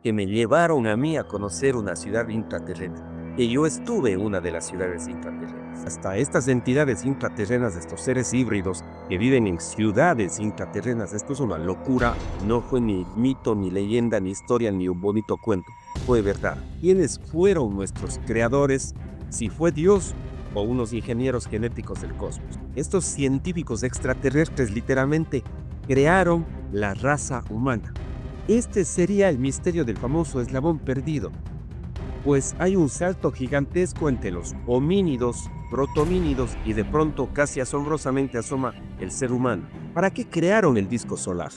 que me llevaron a mí a conocer una ciudad intraterrena. Y yo estuve en una de las ciudades intraterrenas. Hasta estas entidades intraterrenas, estos seres híbridos que viven en ciudades intraterrenas, esto es una locura, no fue ni mito, ni leyenda, ni historia, ni un bonito cuento, fue verdad. ¿Quiénes fueron nuestros creadores? Si fue Dios o unos ingenieros genéticos del cosmos. Estos científicos extraterrestres literalmente crearon la raza humana. Este sería el misterio del famoso eslabón perdido, pues hay un salto gigantesco entre los homínidos, protomínidos y de pronto casi asombrosamente asoma el ser humano. ¿Para qué crearon el disco solar?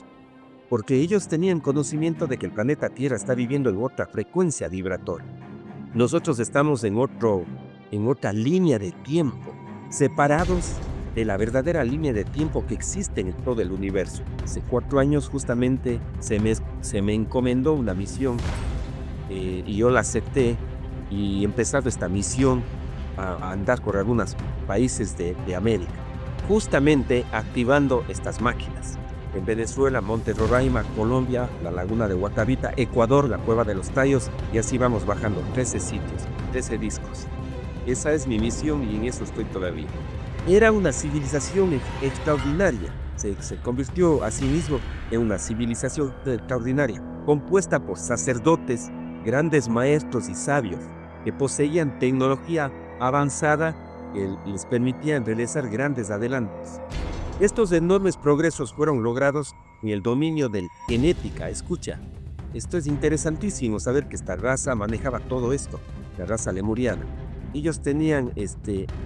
Porque ellos tenían conocimiento de que el planeta Tierra está viviendo en otra frecuencia vibratoria. Nosotros estamos en otra línea de tiempo, separados de la verdadera línea de tiempo que existe en todo el universo. Hace 4 años justamente se me encomendó una misión y yo la acepté y he empezado esta misión a andar por algunos países de América, justamente activando estas máquinas. En Venezuela, Monte Roraima, Colombia, la laguna de Guatavita, Ecuador, la Cueva de los Tallos, y así vamos bajando 13 sitios, 13 discos. Esa es mi misión y en eso estoy todavía. Era una civilización extraordinaria, se convirtió a sí mismo en una civilización extraordinaria, compuesta por sacerdotes, grandes maestros y sabios, que poseían tecnología avanzada que les permitían realizar grandes adelantos. Estos enormes progresos fueron logrados en el dominio de la genética. Escucha, esto es interesantísimo saber que esta raza manejaba todo esto, la raza lemuriana. Ellos tenían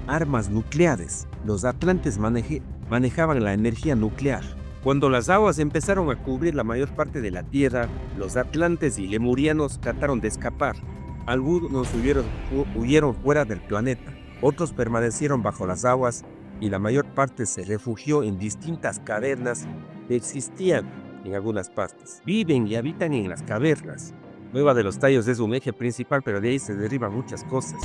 armas nucleares. Los atlantes manejaban la energía nuclear. Cuando las aguas empezaron a cubrir la mayor parte de la Tierra, los atlantes y lemurianos trataron de escapar. Algunos huyeron fuera del planeta, otros permanecieron bajo las aguas y la mayor parte se refugió en distintas cavernas que existían en algunas partes. Viven y habitan en las cavernas. Cueva de los Tallos es un eje principal, pero de ahí se derivan muchas cosas.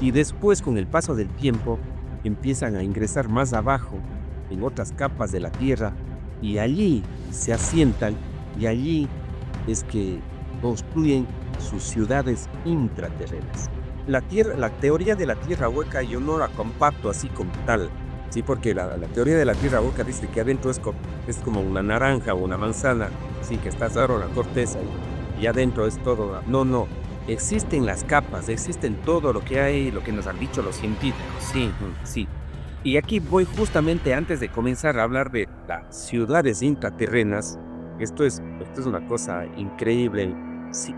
Y después, con el paso del tiempo, empiezan a ingresar más abajo, en otras capas de la Tierra, y allí se asientan, y allí es que construyen sus ciudades intraterrenas. La teoría de la Tierra hueca yo no la comparto así como tal, sí, porque la teoría de la Tierra hueca dice que adentro es como una naranja o una manzana, sí, que está raro la corteza y adentro es todo. No, no, existen las capas, existen todo lo que hay, lo que nos han dicho los científicos, sí, sí. Y aquí voy justamente antes de comenzar a hablar de las ciudades intraterrenas. Esto es una cosa increíble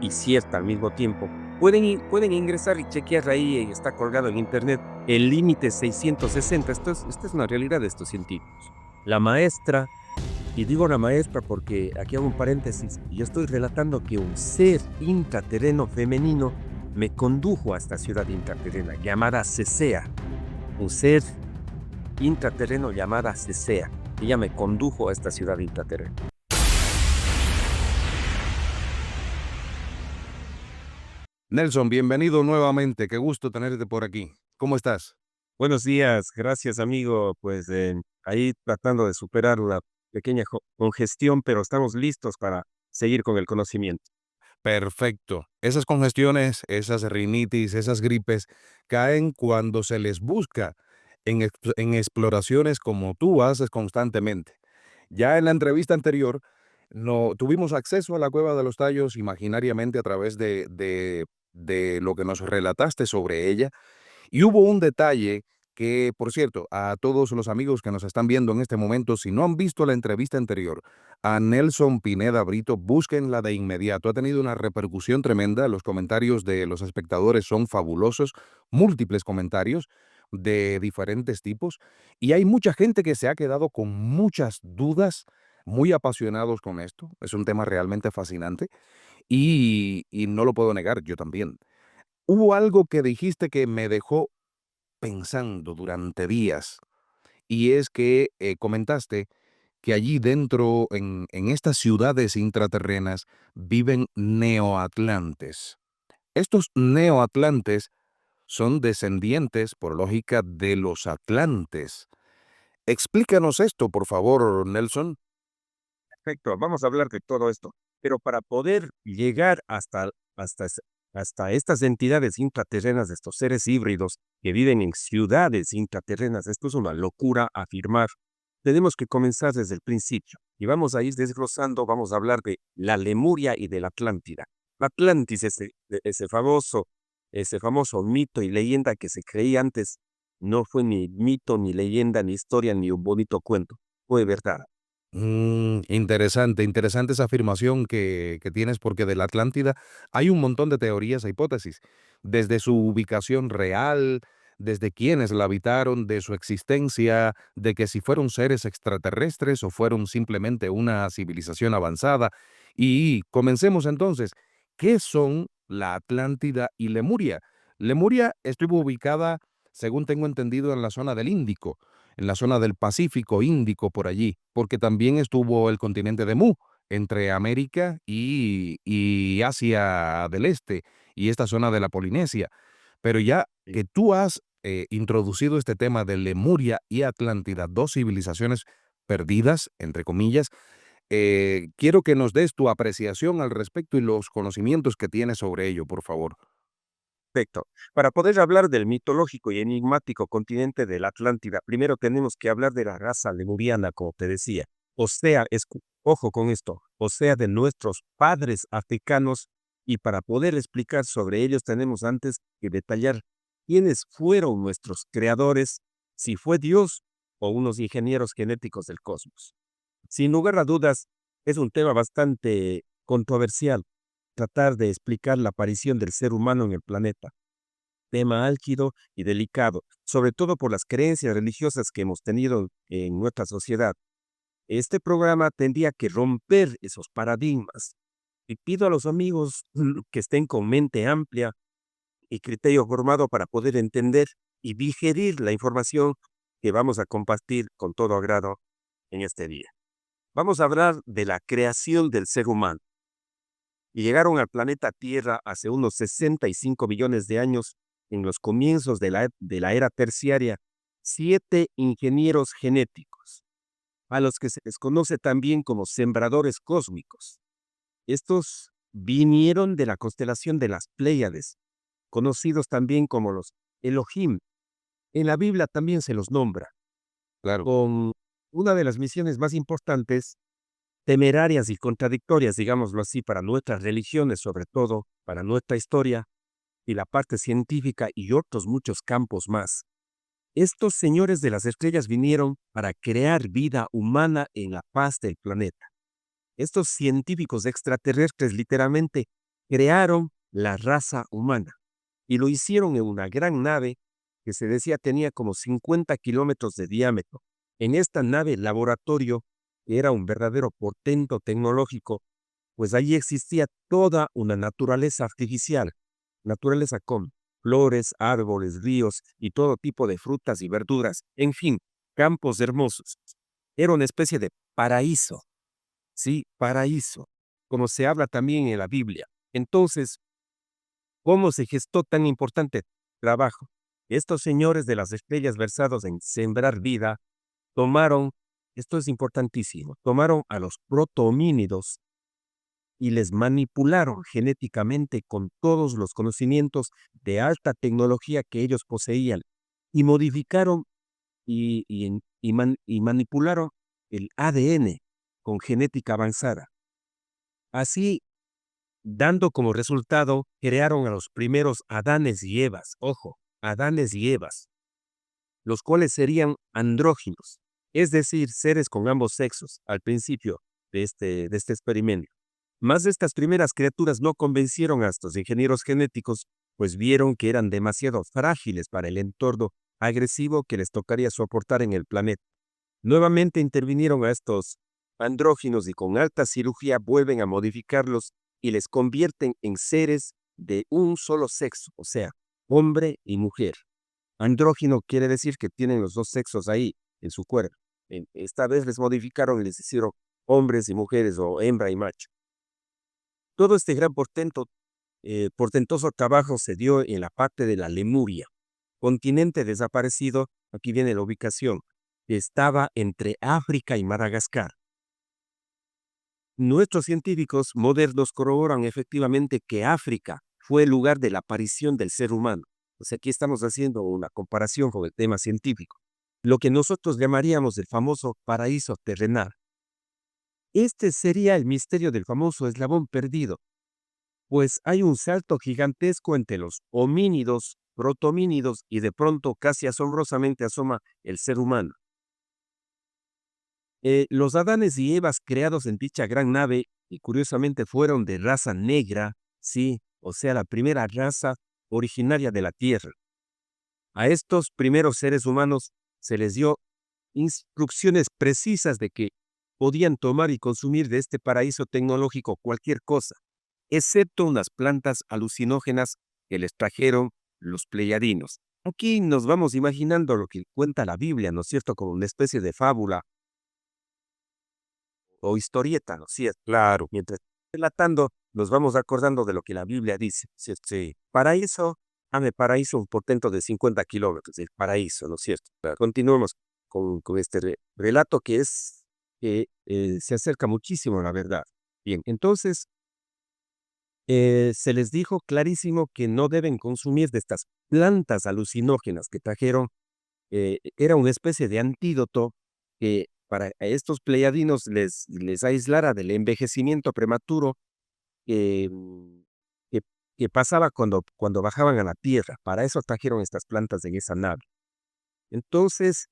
y cierta al mismo tiempo. Pueden ingresar y chequear ahí, está colgado en internet, el límite 660. Esto es una realidad de estos científicos. La maestra, y digo la maestra porque aquí hago un paréntesis, yo estoy relatando que un ser intraterreno femenino me condujo a esta ciudad intraterrena llamada Cesea. Un ser intraterreno llamada Cesea. Ella me condujo a esta ciudad intraterrena. Nelson, bienvenido nuevamente. Qué gusto tenerte por aquí. ¿Cómo estás? Buenos días, gracias amigo. Pues ahí tratando de superar una pequeña congestión, pero estamos listos para seguir con el conocimiento. Perfecto. Esas congestiones, esas rinitis, esas gripes caen cuando se les busca en exploraciones como tú haces constantemente. Ya en la entrevista anterior, no tuvimos acceso a la Cueva de los Tallos imaginariamente a través de lo que nos relataste sobre ella. Y hubo un detalle que, por cierto, a todos los amigos que nos están viendo en este momento, si no han visto la entrevista anterior a Nelson Pineda Brito, búsquenla de inmediato. Ha tenido una repercusión tremenda. Los comentarios de los espectadores son fabulosos, múltiples comentarios de diferentes tipos. Y hay mucha gente que se ha quedado con muchas dudas, muy apasionados con esto. Es un tema realmente fascinante y no lo puedo negar, yo también. Hubo algo que dijiste que me dejó pensando durante días, y es que comentaste que allí dentro, en estas ciudades intraterrenas, viven neoatlantes. Estos neoatlantes son descendientes, por lógica, de los atlantes. Explícanos esto, por favor, Nelson. Perfecto, vamos a hablar de todo esto. Pero para poder llegar hasta estas entidades intraterrenas, de estos seres híbridos que viven en ciudades intraterrenas, esto es una locura afirmar, tenemos que comenzar desde el principio. Y vamos a ir desglosando, vamos a hablar de la Lemuria y de la Atlántida. La Atlantis, ese famoso mito y leyenda que se creía antes, no fue ni mito, ni leyenda, ni historia, ni un bonito cuento. Fue verdad. Interesante, interesante esa afirmación que tienes, porque de la Atlántida hay un montón de teorías e hipótesis, desde su ubicación real, desde quienes la habitaron, de su existencia, de que si fueron seres extraterrestres o fueron simplemente una civilización avanzada. Y comencemos entonces. ¿Qué son la Atlántida y Lemuria? Lemuria estuvo ubicada, según tengo entendido, en la zona del Índico, en la zona del Pacífico Índico por allí, porque también estuvo el continente de Mu, entre América y Asia del Este, y esta zona de la Polinesia. Pero ya Sí. que tú has introducido este tema de Lemuria y Atlántida, dos civilizaciones perdidas, entre comillas, quiero que nos des tu apreciación al respecto y los conocimientos que tienes sobre ello, por favor. Perfecto. Para poder hablar del mitológico y enigmático continente de la Atlántida, primero tenemos que hablar de la raza lemuriana, como te decía. O sea, ojo con esto, o sea, de nuestros padres africanos, y para poder explicar sobre ellos tenemos antes que detallar quiénes fueron nuestros creadores, si fue Dios o unos ingenieros genéticos del cosmos. Sin lugar a dudas, es un tema bastante controversial tratar de explicar la aparición del ser humano en el planeta, tema álgido y delicado, sobre todo por las creencias religiosas que hemos tenido en nuestra sociedad. Este programa tendría que romper esos paradigmas y pido a los amigos que estén con mente amplia y criterio formado para poder entender y digerir la información que vamos a compartir con todo agrado en este día. Vamos a hablar de la creación del ser humano. Y llegaron al planeta Tierra hace unos 65 millones de años, en los comienzos de la era terciaria, 7 ingenieros genéticos, a los que se les conoce también como sembradores cósmicos. Estos vinieron de la constelación de las Pléyades, conocidos también como los Elohim. En la Biblia también se los nombra, Claro. con una de las misiones más importantes, temerarias y contradictorias, digámoslo así, para nuestras religiones, sobre todo para nuestra historia y la parte científica y otros muchos campos más. Estos señores de las estrellas vinieron para crear vida humana en la faz del planeta. Estos científicos extraterrestres literalmente crearon la raza humana y lo hicieron en una gran nave que se decía tenía como 50 kilómetros de diámetro. En esta nave laboratorio, que era un verdadero portento tecnológico, pues allí existía toda una naturaleza artificial, naturaleza con flores, árboles, ríos y todo tipo de frutas y verduras, en fin, campos hermosos. Era una especie de paraíso, sí, paraíso, como se habla también en la Biblia. Entonces, ¿cómo se gestó tan importante trabajo? Estos señores de las estrellas versados en sembrar vida tomaron, esto es importantísimo, tomaron a los protohomínidos y les manipularon genéticamente con todos los conocimientos de alta tecnología que ellos poseían y modificaron y manipularon el ADN con genética avanzada. Así, dando como resultado, crearon a los primeros Adanes y Evas, ojo, Adanes y Evas, los cuales serían andróginos, es decir, seres con ambos sexos al principio de este experimento. Más de estas primeras criaturas no convencieron a estos ingenieros genéticos, pues vieron que eran demasiado frágiles para el entorno agresivo que les tocaría soportar en el planeta. Nuevamente intervinieron a estos andróginos y con alta cirugía vuelven a modificarlos y les convierten en seres de un solo sexo, o sea, hombre y mujer. Andrógino quiere decir que tienen los dos sexos ahí en su cuerpo. Esta vez les modificaron y les hicieron hombres y mujeres o hembra y macho. Todo este gran portentoso trabajo se dio en la parte de la Lemuria, continente desaparecido, aquí viene la ubicación, que estaba entre África y Madagascar. Nuestros científicos modernos corroboran efectivamente que África fue el lugar de la aparición del ser humano. O sea, aquí estamos haciendo una comparación con el tema científico. Lo que nosotros llamaríamos el famoso paraíso terrenal. Este sería el misterio del famoso eslabón perdido, pues hay un salto gigantesco entre los homínidos, protomínidos y de pronto casi asombrosamente asoma el ser humano. Los Adanes y Evas creados en dicha gran nave, y curiosamente fueron de raza negra, sí, o sea, la primera raza originaria de la Tierra. A estos primeros seres humanos se les dio instrucciones precisas de que podían tomar y consumir de este paraíso tecnológico cualquier cosa, excepto unas plantas alucinógenas que les trajeron los pleyadinos. Aquí nos vamos imaginando lo que cuenta la Biblia, ¿no es cierto?, como una especie de fábula o historieta, ¿no es cierto? Claro, Mientras relatando, nos vamos acordando de lo que la Biblia dice, ¿cierto? Sí. Paraíso, paraíso un portento de 50 kilómetros, el paraíso, ¿no es cierto? Continuemos con este relato que es, que se acerca muchísimo a la verdad. Bien, entonces, se les dijo clarísimo que no deben consumir de estas plantas alucinógenas que trajeron. Era una especie de antídoto que para a estos pleyadinos les aislara del envejecimiento prematuro que, que, que pasaba cuando bajaban a la tierra. Para eso trajeron estas plantas en esa nave. Entonces,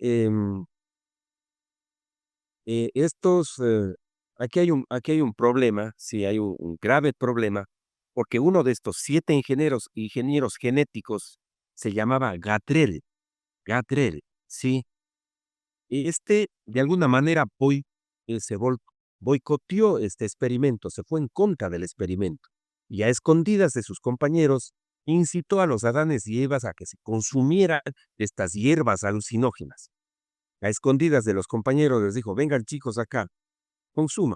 aquí hay un problema, sí, hay un grave problema, porque uno de estos 7 ingenieros genéticos se llamaba Gatrell, sí. De alguna manera, se boicoteó este experimento, se fue en contra del experimento, y a escondidas de sus compañeros, incitó a los Adanes y Evas a que se consumieran estas hierbas alucinógenas. A escondidas de los compañeros les dijo, vengan chicos acá, consuma.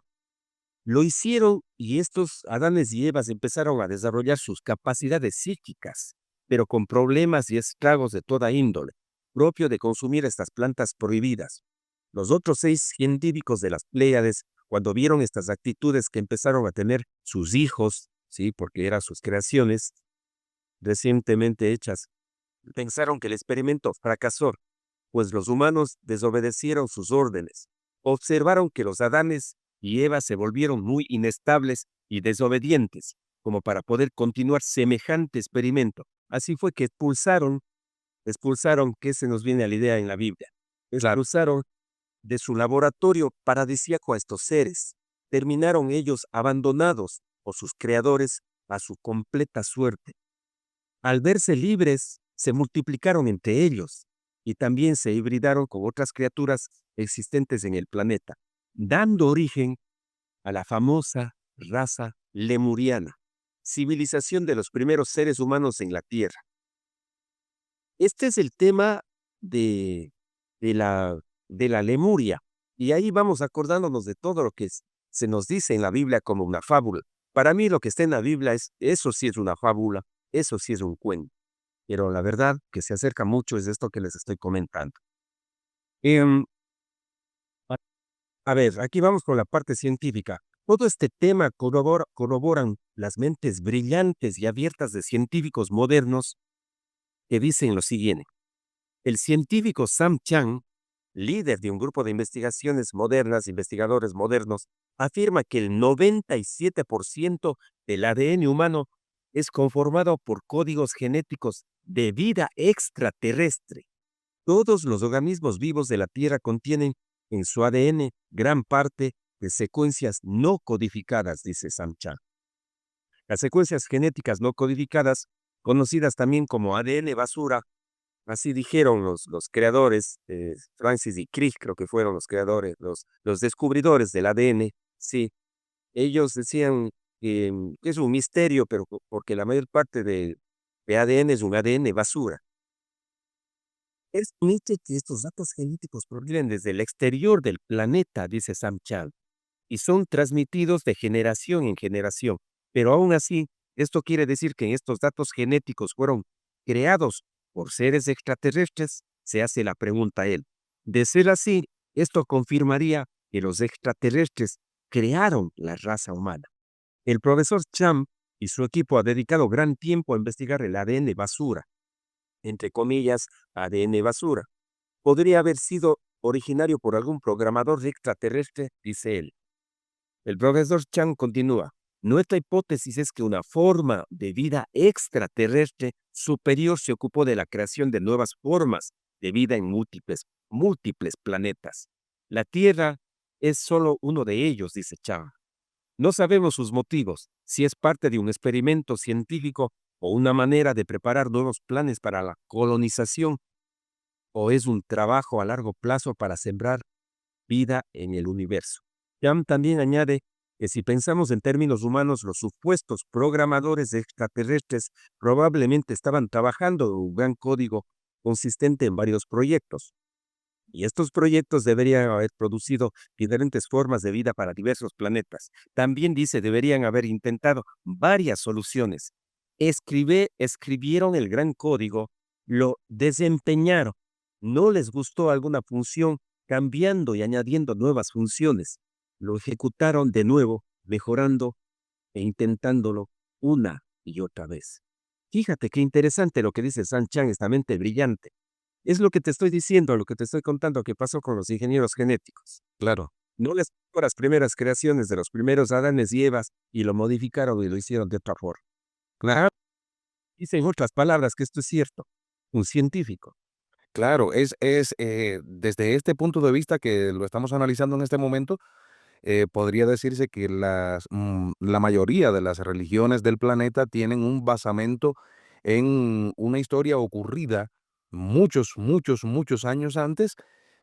Lo hicieron y estos Adanes y Evas empezaron a desarrollar sus capacidades psíquicas, pero con problemas y estragos de toda índole, propio de consumir estas plantas prohibidas. Los otros 6 científicos de las Pléyades, cuando vieron estas actitudes que empezaron a tener sus hijos, sí, porque eran sus creaciones recientemente hechas, pensaron que el experimento fracasó, pues los humanos desobedecieron sus órdenes. Observaron que los Adanes y Eva se volvieron muy inestables y desobedientes, como para poder continuar semejante experimento. Así fue que expulsaron, que se nos viene a la idea en la Biblia, claro. expulsaron de su laboratorio paradisíaco a estos seres. Terminaron ellos abandonados por sus creadores a su completa suerte. Al verse libres, se multiplicaron entre ellos y también se hibridaron con otras criaturas existentes en el planeta, dando origen a la famosa raza lemuriana, civilización de los primeros seres humanos en la Tierra. Este es el tema de, de la, de la Lemuria, y ahí vamos acordándonos de todo lo que se nos dice en la Biblia como una fábula. Para mí lo que está en la Biblia eso sí es una fábula, eso sí es un cuento. Pero la verdad que se acerca mucho es esto que les estoy comentando. Em, a a ver, aquí vamos con la parte científica. Todo este tema corroboran las mentes brillantes y abiertas de científicos modernos que dicen lo siguiente. El científico Sam Chang, líder de un grupo de investigadores modernos, afirma que el 97% del ADN humano es conformado por códigos genéticos de vida extraterrestre. Todos los organismos vivos de la Tierra contienen en su ADN gran parte de secuencias no codificadas, dice Sam Chang. Las secuencias genéticas no codificadas, conocidas también como ADN basura, así dijeron los creadores, Francis y Crick creo que fueron los creadores, los descubridores del ADN, sí, ellos decían que es un misterio, pero porque la mayor parte de ADN es un ADN basura. Es un hecho que estos datos genéticos provienen desde el exterior del planeta, dice Sam Chang, y son transmitidos de generación en generación. Pero aún así, esto quiere decir que estos datos genéticos fueron creados por seres extraterrestres, se hace la pregunta él. De ser así, esto confirmaría que los extraterrestres crearon la raza humana. El profesor Cham y su equipo ha dedicado gran tiempo a investigar el ADN basura, entre comillas, ADN basura. Podría haber sido originario por algún programador extraterrestre, dice él. El profesor Chang continúa. Nuestra hipótesis es que una forma de vida extraterrestre superior se ocupó de la creación de nuevas formas de vida en múltiples planetas. La Tierra es solo uno de ellos, dice Chang. No sabemos sus motivos, si es parte de un experimento científico o una manera de preparar nuevos planes para la colonización, o es un trabajo a largo plazo para sembrar vida en el universo. Jam también añade que si pensamos en términos humanos, los supuestos programadores extraterrestres probablemente estaban trabajando en un gran código consistente en varios proyectos. Y estos proyectos deberían haber producido diferentes formas de vida para diversos planetas. También dice, deberían haber intentado varias soluciones. Escribieron el gran código, lo desempeñaron. No les gustó alguna función, cambiando y añadiendo nuevas funciones. Lo ejecutaron de nuevo, mejorando e intentándolo una y otra vez. Fíjate qué interesante lo que dice San Chan, esta mente brillante. Es lo que te estoy diciendo, lo que te estoy contando que pasó con los ingenieros genéticos. Claro. No les gustó las primeras creaciones de los primeros Adanes y Evas y lo modificaron y lo hicieron de otra forma. Claro. Dice en otras palabras que esto es cierto. Un científico. Claro, desde este punto de vista que lo estamos analizando en este momento, podría decirse que la mayoría de las religiones del planeta tienen un basamento en una historia ocurrida muchos años antes,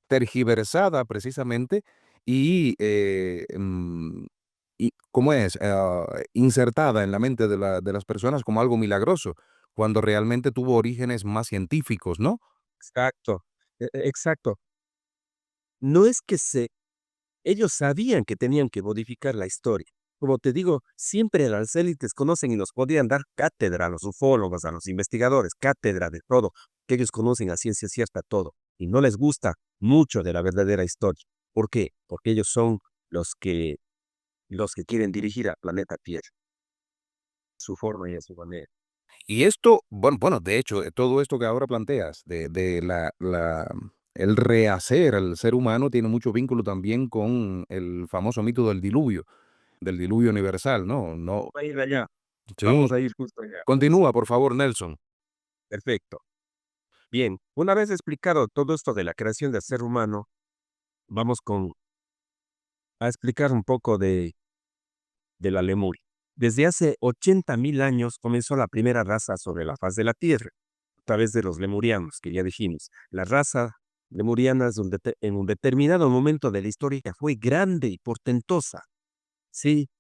tergiversada precisamente y, ¿cómo es? Insertada en la mente de las personas como algo milagroso, cuando realmente tuvo orígenes más científicos, ¿no? Exacto. Exacto. No es que ellos sabían que tenían que modificar la historia. Como te digo, siempre las élites conocen y nos podían dar cátedra a los ufólogos, a los investigadores, cátedra de todo, que ellos conocen a ciencia cierta todo, y no les gusta mucho de la verdadera historia. ¿Por qué? Porque ellos son los que quieren dirigir al planeta Tierra, su forma y a su manera. Y esto, bueno, de hecho, todo esto que ahora planteas, el rehacer al ser humano tiene mucho vínculo también con el famoso mito del diluvio universal, ¿no? No, Vamos a ir allá, sí. vamos a ir justo allá. Continúa, por favor, Nelson. Perfecto. Bien, una vez explicado todo esto de la creación del ser humano, vamos a explicar un poco de la Lemuria. Desde hace 80.000 años comenzó la primera raza sobre la faz de la Tierra, a través de los lemurianos, que ya dijimos. La raza lemuriana en un determinado momento de la historia fue grande y portentosa. Sí,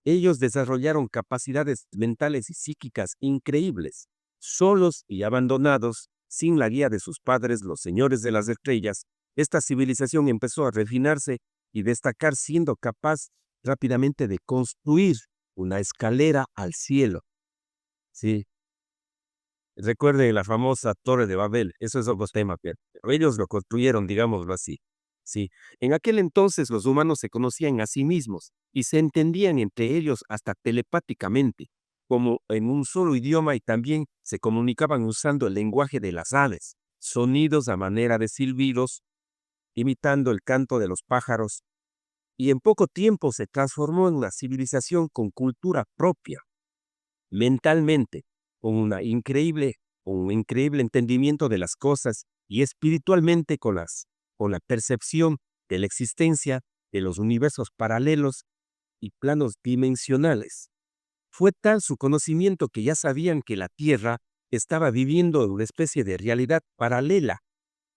ellos desarrollaron capacidades mentales y psíquicas increíbles. Solos y abandonados, sin la guía de sus padres, los señores de las estrellas, esta civilización empezó a refinarse y destacar, siendo capaz rápidamente de construir una escalera al cielo. Sí, recuerde la famosa Torre de Babel, eso es otro tema, pero ellos lo construyeron, digámoslo así. Sí, en aquel entonces los humanos se conocían a sí mismos y se entendían entre ellos hasta telepáticamente, como en un solo idioma, y también se comunicaban usando el lenguaje de las aves, sonidos a manera de silbidos, imitando el canto de los pájaros, y en poco tiempo se transformó en una civilización con cultura propia, mentalmente, con un increíble entendimiento de las cosas, y espiritualmente con la percepción de la existencia de los universos paralelos y planos dimensionales. Fue tal su conocimiento que ya sabían que la Tierra estaba viviendo en una especie de realidad paralela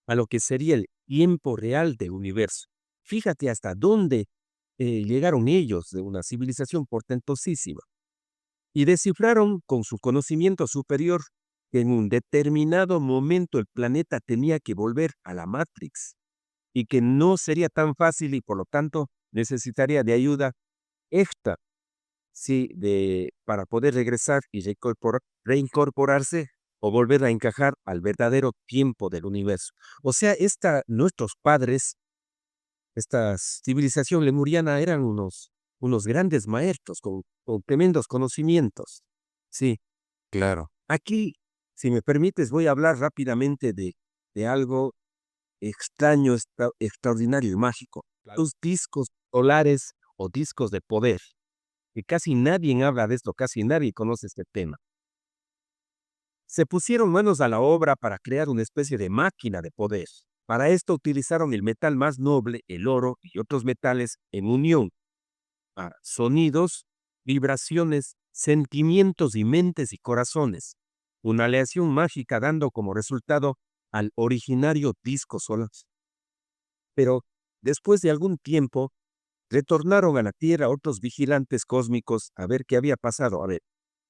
a lo que sería el tiempo real del universo. Fíjate hasta dónde llegaron ellos, de una civilización portentosísima, y descifraron con su conocimiento superior que en un determinado momento el planeta tenía que volver a la Matrix y que no sería tan fácil, y por lo tanto necesitaría de ayuda extra, sí, para poder regresar y reincorporarse o volver a encajar al verdadero tiempo del universo. O sea, nuestros padres, esta civilización lemuriana, eran unos unos grandes maestros con tremendos conocimientos. Sí, Claro. aquí, si me permites, voy a hablar rápidamente de algo extraño, extraordinario y mágico. Claro. Los discos solares o discos de poder, que casi nadie habla de esto, casi nadie conoce este tema. Se pusieron manos a la obra para crear una especie de máquina de poder. Para esto utilizaron el metal más noble, el oro y otros metales en unión a sonidos, vibraciones, sentimientos y mentes y corazones. Una aleación mágica dando como resultado al originario disco solar. Pero después de algún tiempo, retornaron a la Tierra otros vigilantes cósmicos a ver qué había pasado. A ver,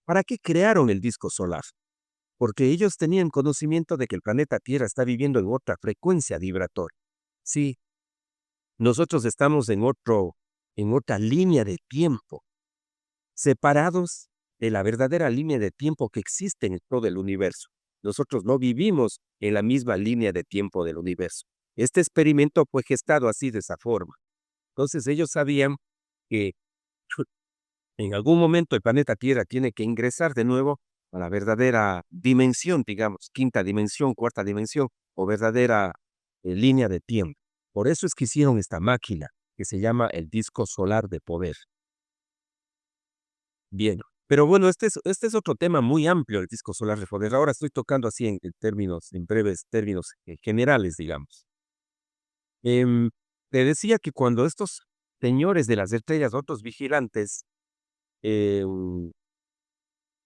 ¿para qué crearon el disco solar? Porque ellos tenían conocimiento de que el planeta Tierra está viviendo en otra frecuencia vibratoria. Sí, nosotros estamos en otra línea de tiempo, separados de la verdadera línea de tiempo que existe en todo el universo. Nosotros no vivimos en la misma línea de tiempo del universo. Este experimento fue gestado así de esa forma. Entonces ellos sabían que en algún momento el planeta Tierra tiene que ingresar de nuevo a la verdadera dimensión, digamos, quinta dimensión, cuarta dimensión o verdadera línea de tiempo. Por eso es que hicieron esta máquina que se llama el disco solar de poder. Bien, pero bueno, este es otro tema muy amplio, el disco solar de poder. Ahora estoy tocando así en términos, en breves términos generales, digamos. Te decía que cuando estos señores de las estrellas, otros vigilantes, em,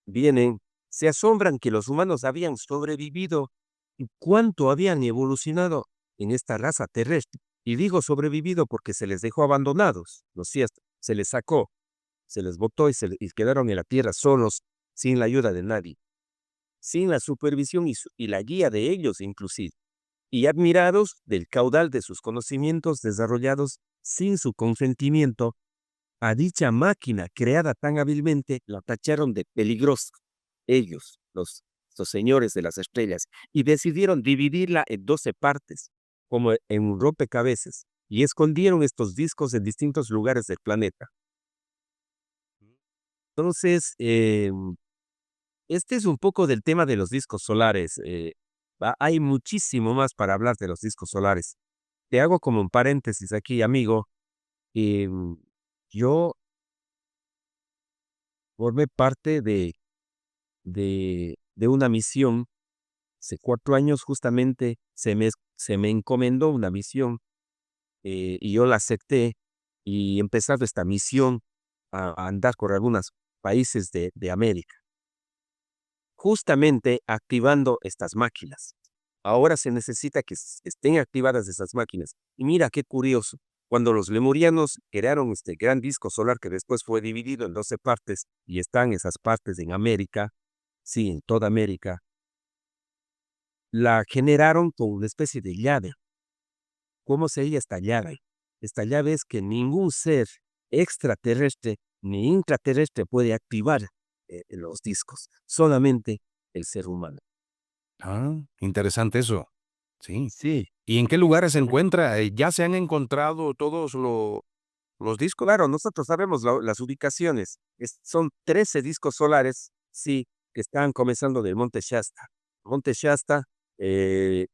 vienen, se asombran que los humanos habían sobrevivido y cuánto habían evolucionado en esta raza terrestre. Y digo sobrevivido porque se les dejó abandonados, ¿no es cierto? Se les sacó, se les botó y quedaron en la tierra solos, sin la ayuda de nadie, sin la supervisión y la guía de ellos inclusive, y admirados del caudal de sus conocimientos desarrollados sin su consentimiento. A dicha máquina creada tan hábilmente la tacharon de peligrosa, ellos, los señores de las estrellas, y decidieron dividirla en 12 partes, como en un rompecabezas, y escondieron estos discos en distintos lugares del planeta. Entonces, este es un poco del tema de los discos solares. Hay muchísimo más para hablar de los discos solares. Te hago como un paréntesis aquí, amigo. em, yo formé parte de una misión. Hace 4 años justamente se me encomendó una misión, y yo la acepté y he empezado esta misión a andar por algunos países de América, justamente activando estas máquinas. Ahora se necesita que estén activadas estas máquinas. Y mira qué curioso, cuando los lemurianos crearon este gran disco solar que después fue dividido en 12 partes y están esas partes en América, sí, en toda América, la generaron con una especie de llave. ¿Cómo sería esta llave? Esta llave es que ningún ser extraterrestre ni intraterrestre puede activar los discos, solamente el ser humano. Ah, interesante eso. Sí. Sí, ¿Y en qué lugares se encuentra? ¿Ya se han encontrado todos los discos? claro, nosotros sabemos las ubicaciones. Son 13 discos solares, sí, que están comenzando del Monte Shasta. Monte Shasta, eh,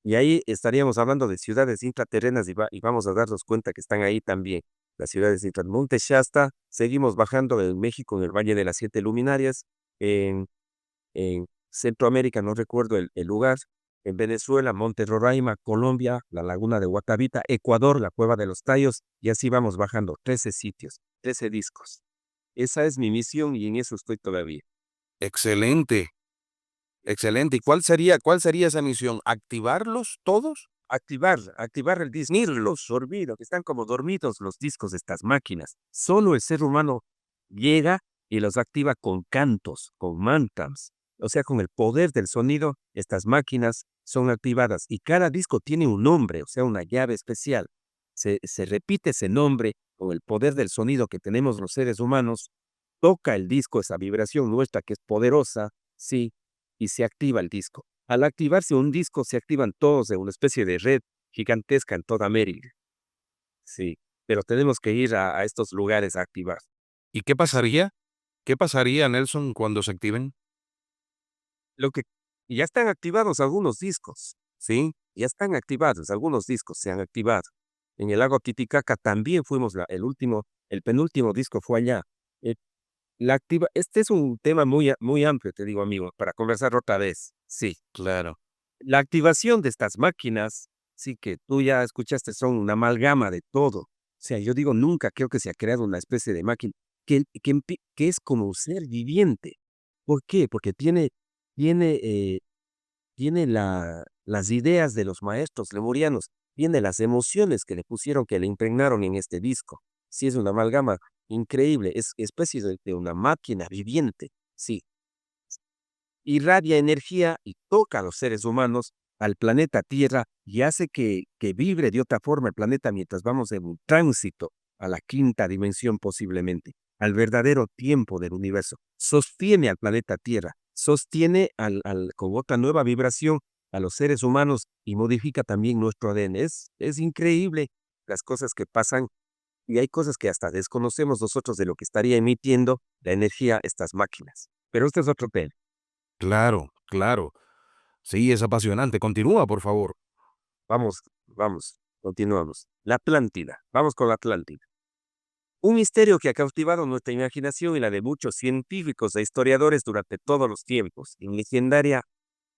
y ahí estaríamos hablando de ciudades intraterrenas y vamos a darnos cuenta que están ahí también, las ciudades intraterrenas. Monte Shasta, seguimos bajando en México, en el Valle de las Siete Luminarias, en, en Centroamérica, no recuerdo el lugar, en Venezuela, Monte Roraima, Colombia, la Laguna de Guatavita, Ecuador, la Cueva de los Tallos, y así vamos bajando, 13 sitios, 13 discos. Esa es mi misión y en eso estoy todavía. Excelente, excelente. ¿Y cuál sería esa misión? ¿Activarlos todos? Activar el disco, dormirlos, dormidos, están como dormidos los discos de estas máquinas. Solo el ser humano llega y los activa con cantos, con mantras. O sea, con el poder del sonido, estas máquinas son activadas y cada disco tiene un nombre, o sea, una llave especial. Se repite ese nombre con el poder del sonido que tenemos los seres humanos, toca el disco, esa vibración nuestra que es poderosa, sí, y se activa el disco. Al activarse un disco, se activan todos de una especie de red gigantesca en toda América. Sí. pero tenemos que ir a estos lugares a activar. ¿Y qué pasaría? ¿Qué pasaría, Nelson, cuando se activen? Lo que ya están activados algunos discos, ¿sí? Ya están activados, algunos discos se han activado. En el lago Titicaca también fuimos el penúltimo disco fue allá. Eh, este es un tema muy amplio, te digo, amigo, para conversar otra vez. Sí. Claro. La activación de estas máquinas, sí que tú ya escuchaste, son una amalgama de todo. O sea, yo digo, nunca creo que se ha creado una especie de máquina que es como un ser viviente. ¿Por qué? Porque tiene, eh, tiene las ideas de los maestros lemurianos, tiene las emociones que le pusieron, que le impregnaron en este disco. Sí, es una amalgama increíble, es especie de una máquina viviente, sí. Irradia energía y toca a los seres humanos, al planeta Tierra, y hace que vibre de otra forma el planeta mientras vamos en un tránsito a la quinta dimensión posiblemente, al verdadero tiempo del universo. Sostiene al planeta Tierra, sostiene con otra nueva vibración a los seres humanos y modifica también nuestro ADN. Es increíble las cosas que pasan y hay cosas que hasta desconocemos nosotros de lo que estaría emitiendo la energía estas máquinas. Pero este es otro tema. Claro, claro. Sí, es apasionante. Continúa, por favor. Vamos, continuamos. La Atlántida. Vamos con la Atlántida. Un misterio que ha cautivado nuestra imaginación y la de muchos científicos e historiadores durante todos los tiempos, en legendaria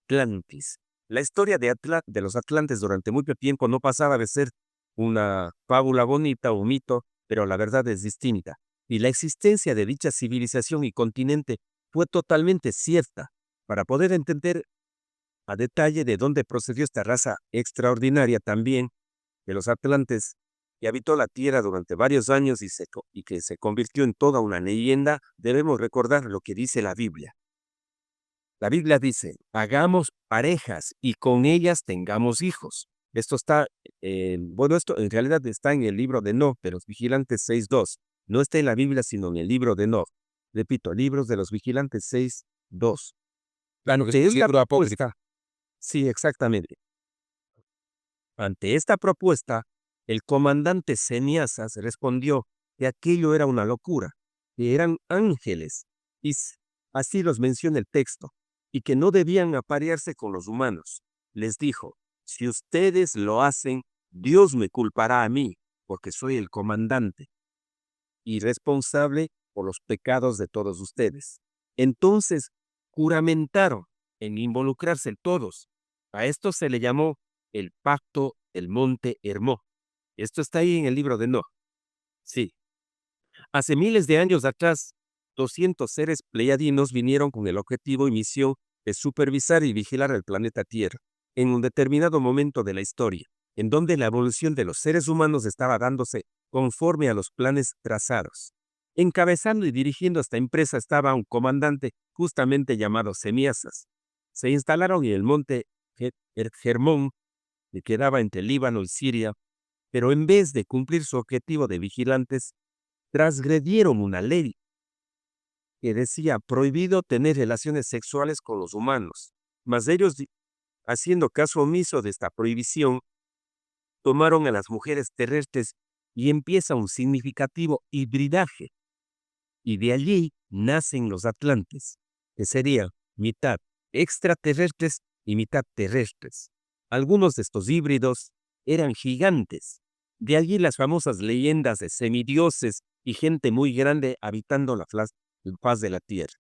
Atlantis. La historia de los Atlantes durante mucho tiempo no pasaba de ser una fábula bonita o un mito, pero la verdad es distinta. Y la existencia de dicha civilización y continente fue totalmente cierta. Para poder entender a detalle de dónde procedió esta raza extraordinaria también de los atlantes, que habitó la Tierra durante varios años y que se convirtió en toda una leyenda, debemos recordar lo que dice la Biblia. La Biblia dice, hagamos parejas y con ellas tengamos hijos. Esto está, esto en realidad está en el libro de Enoc, de los vigilantes 6.2. No está en la Biblia, sino en el libro de Enoc. Repito, libros de los vigilantes 6.2. Claro, que es Ante un esta libro propuesta, apócrifa. sí, exactamente. Ante esta propuesta, el comandante Seniasas respondió que aquello era una locura, que eran ángeles, y así los menciona el texto, y que no debían aparearse con los humanos. Les dijo, si ustedes lo hacen, Dios me culpará a mí, porque soy el comandante y responsable por los pecados de todos ustedes. Entonces, juramentaron en involucrarse todos. A esto se le llamó el pacto del monte Hermón. Esto está ahí en el libro de Enoch. Sí. Hace miles de años atrás, 200 seres pleiadinos vinieron con el objetivo y misión de supervisar y vigilar el planeta Tierra en un determinado momento de la historia, en donde la evolución de los seres humanos estaba dándose conforme a los planes trazados. Encabezando y dirigiendo esta empresa estaba un comandante justamente llamado Semiasas. Se instalaron en el monte Hermón, que quedaba entre Líbano y Siria, pero en vez de cumplir su objetivo de vigilantes, transgredieron una ley que decía prohibido tener relaciones sexuales con los humanos. Mas ellos, haciendo caso omiso de esta prohibición, tomaron a las mujeres terrestres y empieza un significativo hibridaje. Y de allí nacen los atlantes, que serían mitad extraterrestres y mitad terrestres. Algunos de estos híbridos eran gigantes. De allí las famosas leyendas de semidioses y gente muy grande habitando la faz de la Tierra.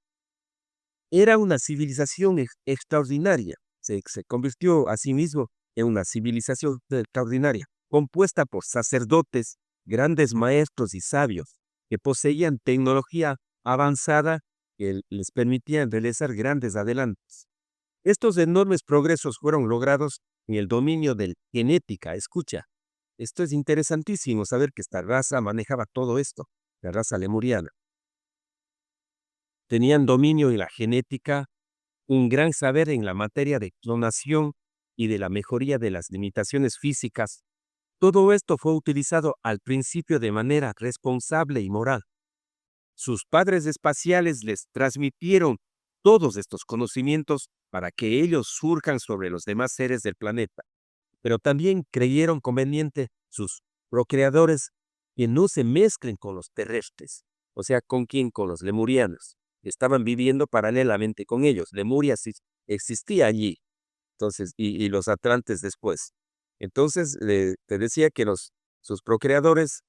Era una civilización extraordinaria. Se convirtió a sí mismo en una civilización extraordinaria, compuesta por sacerdotes, grandes maestros y sabios, que poseían tecnología avanzada que les permitía realizar grandes adelantos. Estos enormes progresos fueron logrados en el dominio de la genética. Escucha, esto es interesantísimo saber que esta raza manejaba todo esto, la raza lemuriana. Tenían dominio en la genética, un gran saber en la materia de clonación y de la mejoría de las limitaciones físicas. Todo esto fue utilizado al principio de manera responsable y moral. Sus padres espaciales les transmitieron todos estos conocimientos para que ellos surjan sobre los demás seres del planeta. Pero también creyeron conveniente sus procreadores que no se mezclen con los terrestres. O sea, ¿con quién? Con los lemurianos. Estaban viviendo paralelamente con ellos. Lemuria sí existía allí. Entonces, y los atlantes después. Entonces, te decía que sus procreadores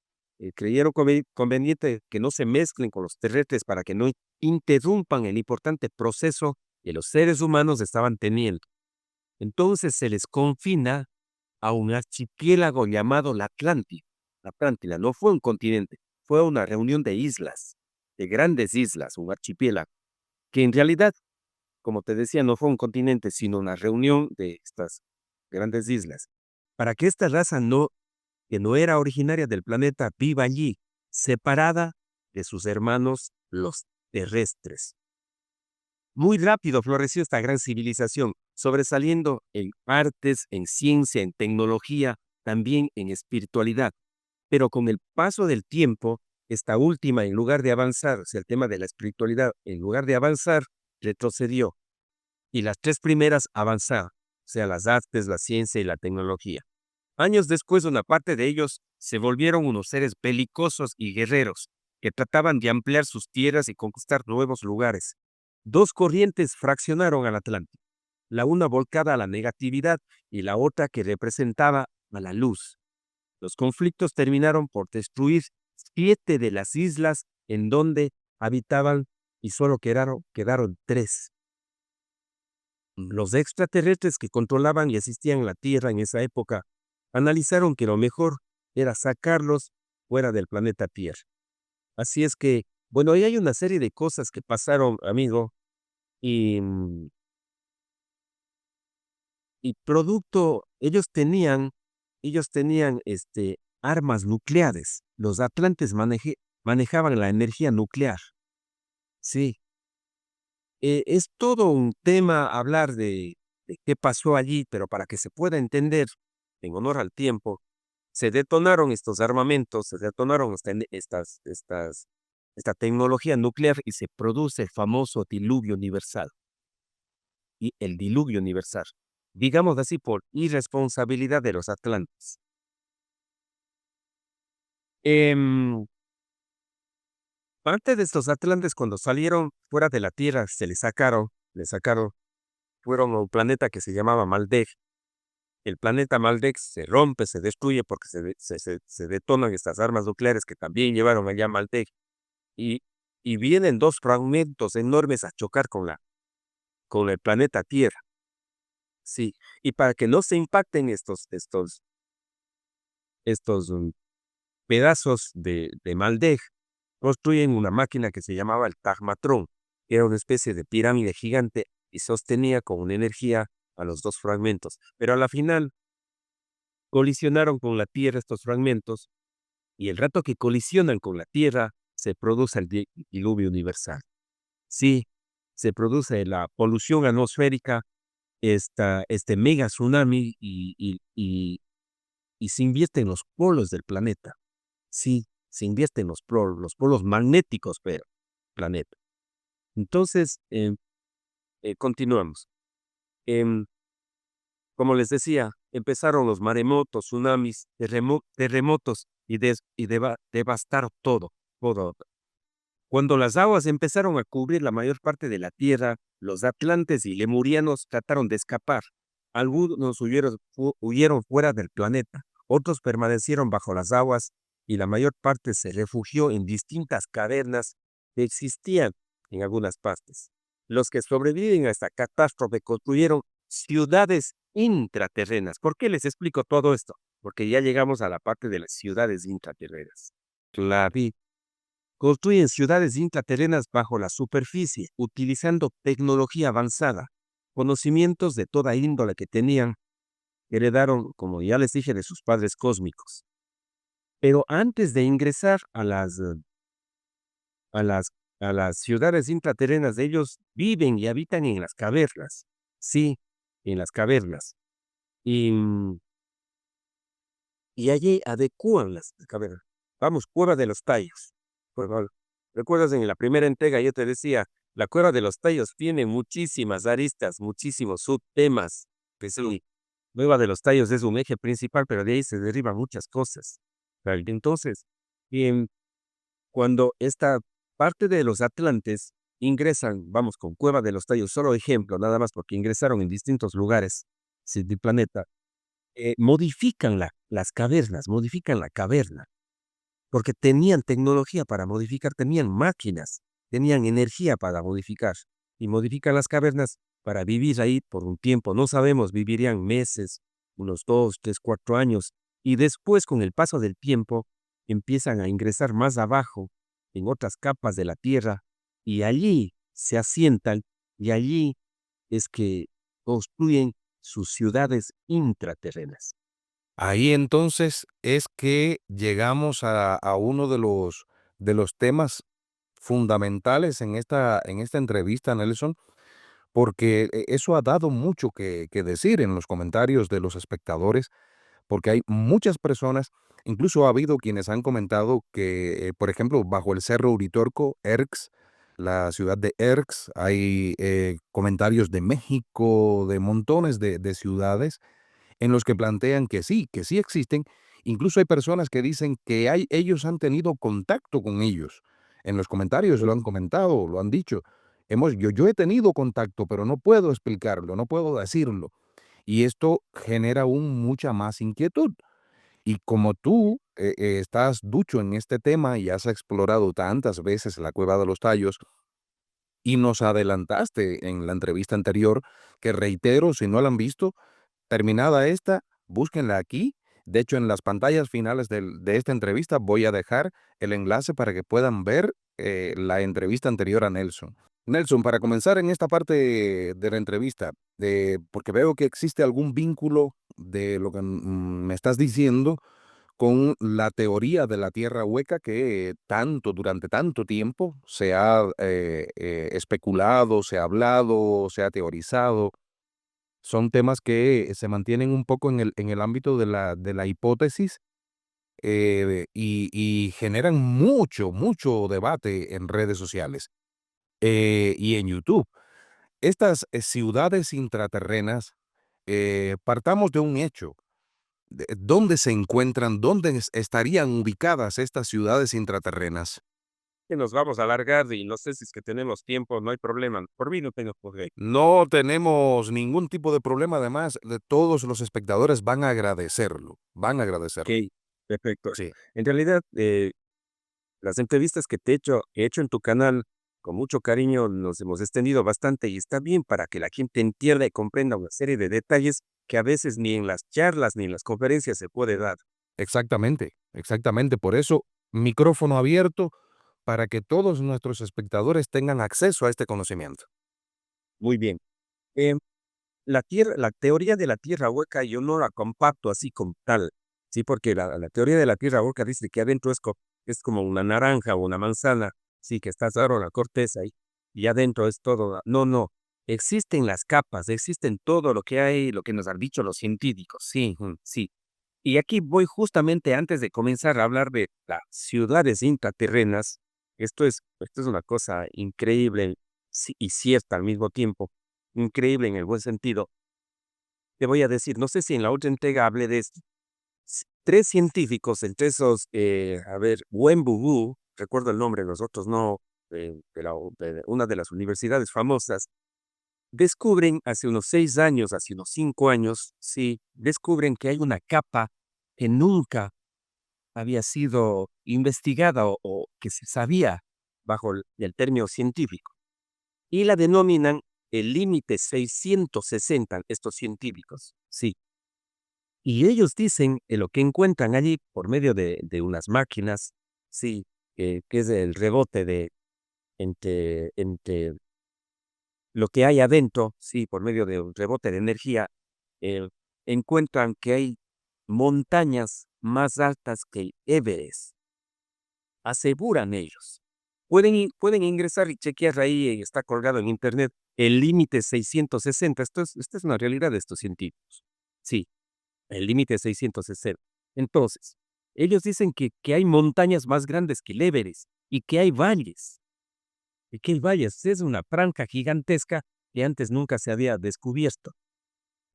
creyeron conveniente que no se mezclen con los terrestres para que no interrumpan el importante proceso que los seres humanos estaban teniendo. Entonces se les confina a un archipiélago llamado la Atlántida. La Atlántida no fue un continente, fue una reunión de islas, de grandes islas, un archipiélago, que en realidad, como te decía, no fue un continente, sino una reunión de estas grandes islas, para que esta raza que no era originaria del planeta, viva allí, separada de sus hermanos los terrestres. Muy rápido floreció esta gran civilización, sobresaliendo en artes, en ciencia, en tecnología, también en espiritualidad. Pero con el paso del tiempo, esta última, en lugar de avanzar, o sea, el tema de la espiritualidad, en lugar de avanzar, retrocedió. Y las tres primeras avanzaron, o sea, las artes, la ciencia y la tecnología. Años después, una parte de ellos se volvieron unos seres belicosos y guerreros, que trataban de ampliar sus tierras y conquistar nuevos lugares. Dos corrientes fraccionaron al Atlántico, la una volcada a la negatividad y la otra que representaba a la luz. Los conflictos terminaron por destruir 7 de las islas en donde habitaban y solo quedaron 3. Los extraterrestres que controlaban y asistían en la Tierra en esa época analizaron que lo mejor era sacarlos fuera del planeta Tierra. Así es que, bueno, ahí hay una serie de cosas que pasaron, amigo, y, y producto, ellos tenían armas nucleares. Los atlantes manejaban la energía nuclear. Sí, es todo un tema hablar de qué pasó allí, pero para que se pueda entender, en honor al tiempo, se detonaron estos armamentos, se detonaron esta tecnología nuclear y se produce el famoso diluvio universal. Y el diluvio universal, digamos así, por irresponsabilidad de los atlantes. Parte de estos atlantes, cuando salieron fuera de la Tierra, le sacaron, fueron a un planeta que se llamaba Maldek. El planeta Maldek se rompe, se destruye porque se detonan estas armas nucleares que también llevaron allá a Maldek. Y, y vienen dos fragmentos enormes a chocar con el planeta Tierra. Sí, y para que no se impacten estos pedazos de Maldek, construyen una máquina que se llamaba el Tagmatrón, que era una especie de pirámide gigante y sostenía con una energía a los dos fragmentos. Pero a la final colisionaron con la Tierra estos fragmentos y el rato que colisionan con la Tierra se produce el diluvio universal. Sí, se produce la polución atmosférica, este mega tsunami y se invierte en los polos del planeta. Sí, se invierte en los polos magnéticos del planeta. Entonces, continuamos. Em, Como les decía, empezaron los maremotos, tsunamis, terremotos y devastar todo, todo. Cuando las aguas empezaron a cubrir la mayor parte de la tierra, los atlantes y lemurianos trataron de escapar. Algunos huyeron fuera del planeta, otros permanecieron bajo las aguas y la mayor parte se refugió en distintas cavernas que existían en algunas partes. Los que sobreviven a esta catástrofe construyeron ciudades intraterrenas. ¿Por qué les explico todo esto? Porque ya llegamos a la parte de las ciudades intraterrenas. Claro. Construyen ciudades intraterrenas bajo la superficie, utilizando tecnología avanzada, conocimientos de toda índole que tenían, heredaron, como ya les dije, de sus padres cósmicos. Pero antes de ingresar a las, a las ciudades intraterrenas, ellos viven y habitan en las cavernas. Sí, en las cavernas. Y, y allí adecúan las cavernas. Vamos, Cueva de los Tallos. Pues, vale. ¿Recuerdas en la primera entrega yo te decía, la Cueva de los Tallos tiene muchísimas aristas, muchísimos subtemas? Pues sí, Cueva de los Tallos es un eje principal, pero de ahí se derivan muchas cosas. Entonces, Em, Cuando esta parte de los atlantes ingresan, vamos, con Cueva de los Tallos, solo ejemplo, nada más porque ingresaron en distintos lugares, sí, del planeta, modifican las cavernas, modifican la caverna, porque tenían tecnología para modificar, tenían máquinas, tenían energía para modificar, y modifican las cavernas para vivir ahí por un tiempo. No sabemos, vivirían meses, unos 2, 3, 4 años, y después, con el paso del tiempo, empiezan a ingresar más abajo, en otras capas de la Tierra, y allí se asientan, y allí es que construyen sus ciudades intraterrenas. Ahí entonces es que llegamos a uno de los temas fundamentales en esta entrevista, Nelson, porque eso ha dado mucho que decir en los comentarios de los espectadores, porque hay muchas personas, incluso ha habido quienes han comentado que, por ejemplo, bajo el Cerro Uritorco, Erx, la ciudad de Erx, hay comentarios de México, de montones de ciudades en los que plantean que sí existen. Incluso hay personas que dicen que ellos han tenido contacto con ellos. En los comentarios lo han comentado, lo han dicho. Yo he tenido contacto, pero no puedo explicarlo, no puedo decirlo. Y esto genera aún mucha más inquietud. Y como tú estás ducho en este tema y has explorado tantas veces la Cueva de los Tallos y nos adelantaste en la entrevista anterior, que reitero, si no la han visto, terminada esta, búsquenla aquí. De hecho, en las pantallas finales de esta entrevista voy a dejar el enlace para que puedan ver la entrevista anterior a Nelson. Nelson, para comenzar en esta parte de la entrevista, porque veo que existe algún vínculo de lo que me estás diciendo con la teoría de la tierra hueca que durante tanto tiempo se ha especulado, se ha hablado, se ha teorizado. Son temas que se mantienen un poco en el ámbito de la hipótesis, y generan mucho debate en redes sociales, y en YouTube. Estas ciudades intraterrenas, partamos de un hecho. ¿Dónde se encuentran? ¿Dónde estarían ubicadas estas ciudades intraterrenas? Que nos vamos a alargar y no sé si es que tenemos tiempo, no hay problema. Por mí no tengo problema. No tenemos ningún tipo de problema, además, de todos los espectadores van a agradecerlo, van a agradecerlo. Ok, perfecto. Sí. En realidad, las entrevistas que he hecho en tu canal, con mucho cariño, nos hemos extendido bastante y está bien para que la gente entienda y comprenda una serie de detalles que a veces ni en las charlas ni en las conferencias se puede dar. Exactamente, exactamente. Por eso, micrófono abierto para que todos nuestros espectadores tengan acceso a este conocimiento. Muy bien. Em, la teoría de la tierra hueca yo no la comparto así como tal, sí, porque la teoría de la tierra hueca dice que adentro es como una naranja o una manzana, sí, que está solo la corteza y adentro es todo. No, no. Existen las capas, existen todo lo que hay, lo que nos han dicho los científicos, sí, sí. Y aquí voy justamente antes de comenzar a hablar de las ciudades intraterrenas. Esto es una cosa increíble, sí, y cierta al mismo tiempo, increíble en el buen sentido. Te voy a decir, no sé si en la otra entrega hablé de esto. Tres científicos, entre esos, a ver, Wen Bubu, recuerdo el nombre, los otros no, de una de las universidades famosas, descubren hace unos 6 años, hace unos 5 años, sí, descubren que hay una capa que nunca había sido investigada o que se sabía bajo el término científico. Y la denominan el límite 660, estos científicos, sí. Y ellos dicen que lo que encuentran allí por medio de unas máquinas, sí, que es el rebote entre lo que hay adentro, sí, por medio de un rebote de energía, eh, encuentran que hay montañas más altas que el Everest, aseguran ellos. Pueden ingresar y chequear ahí, está colgado en internet, el límite 660. Esta es una realidad de estos científicos. Sí, el límite 660. Entonces, ellos dicen que hay montañas más grandes que el Everest y que hay valles. Y que hay valles, es una franja gigantesca que antes nunca se había descubierto.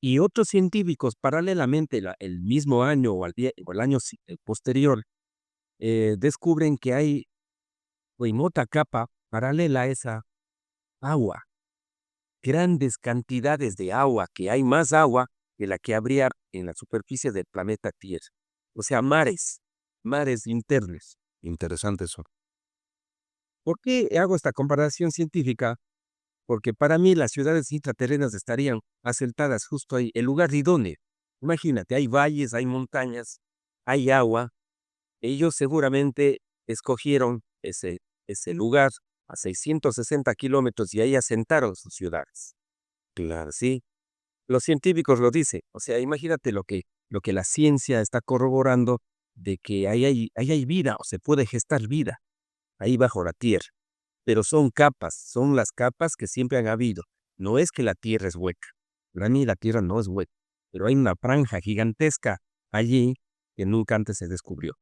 Y otros científicos, paralelamente, el mismo año o el año posterior, descubren que hay en otra capa paralela a esa agua, grandes cantidades de agua, que hay más agua que la que habría en la superficie del planeta Tierra. O sea, mares, mares internos. Interesante eso. ¿Por qué hago esta comparación científica? Porque para mí las ciudades intraterrenas estarían asentadas justo ahí, el lugar idóneo. Imagínate, hay valles, hay montañas, hay agua. Ellos seguramente escogieron ese lugar a 660 kilómetros y ahí asentaron sus ciudades. Claro, sí. Los científicos lo dicen. O sea, imagínate lo que la ciencia está corroborando de que ahí hay vida o se puede gestar vida ahí bajo la tierra. Pero son capas, son las capas que siempre han habido. No es que la tierra es hueca. Para mí la tierra no es hueca, pero hay una franja gigantesca allí que nunca antes se descubrió.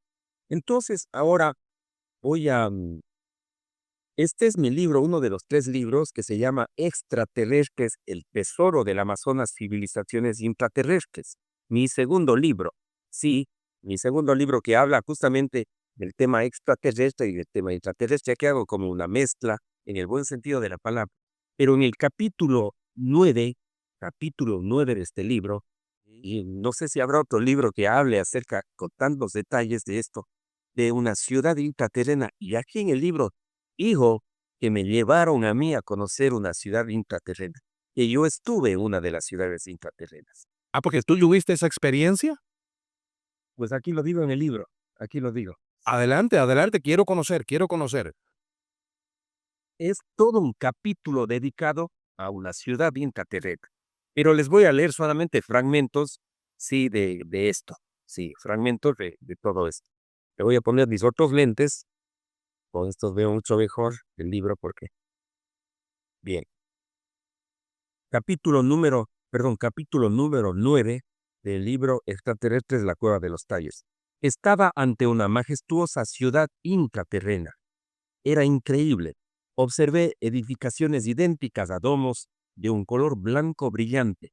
Entonces, ahora voy a... Este es mi libro, uno de los 3 libros que se llama Extraterrestres, el tesoro del Amazonas, civilizaciones intraterrestres. Mi segundo libro, sí, mi segundo libro que habla justamente del tema extraterrestre y del tema intraterrestre, que hago como una mezcla en el buen sentido de la palabra. Pero en el capítulo 9 de este libro, y no sé si habrá otro libro que hable acerca con tantos detalles de esto, de una ciudad intraterrena. Y aquí en el libro dijo que me llevaron a mí a conocer una ciudad intraterrena, que yo estuve en una de las ciudades intraterrenas. Ah, porque tú tuviste esa experiencia. Pues aquí lo digo en el libro, aquí lo digo. Adelante, adelante, quiero conocer, quiero conocer. Es todo un capítulo dedicado a una ciudad intraterrena. Pero les voy a leer solamente fragmentos, sí, de esto, sí, fragmentos de todo esto. Le voy a poner mis otros lentes, con estos veo mucho mejor el libro porque, bien. Capítulo número 9 del libro Extraterrestres, la Cueva de los Tallos. Estaba ante una majestuosa ciudad intraterrena. Era increíble. Observé edificaciones idénticas a domos de un color blanco brillante,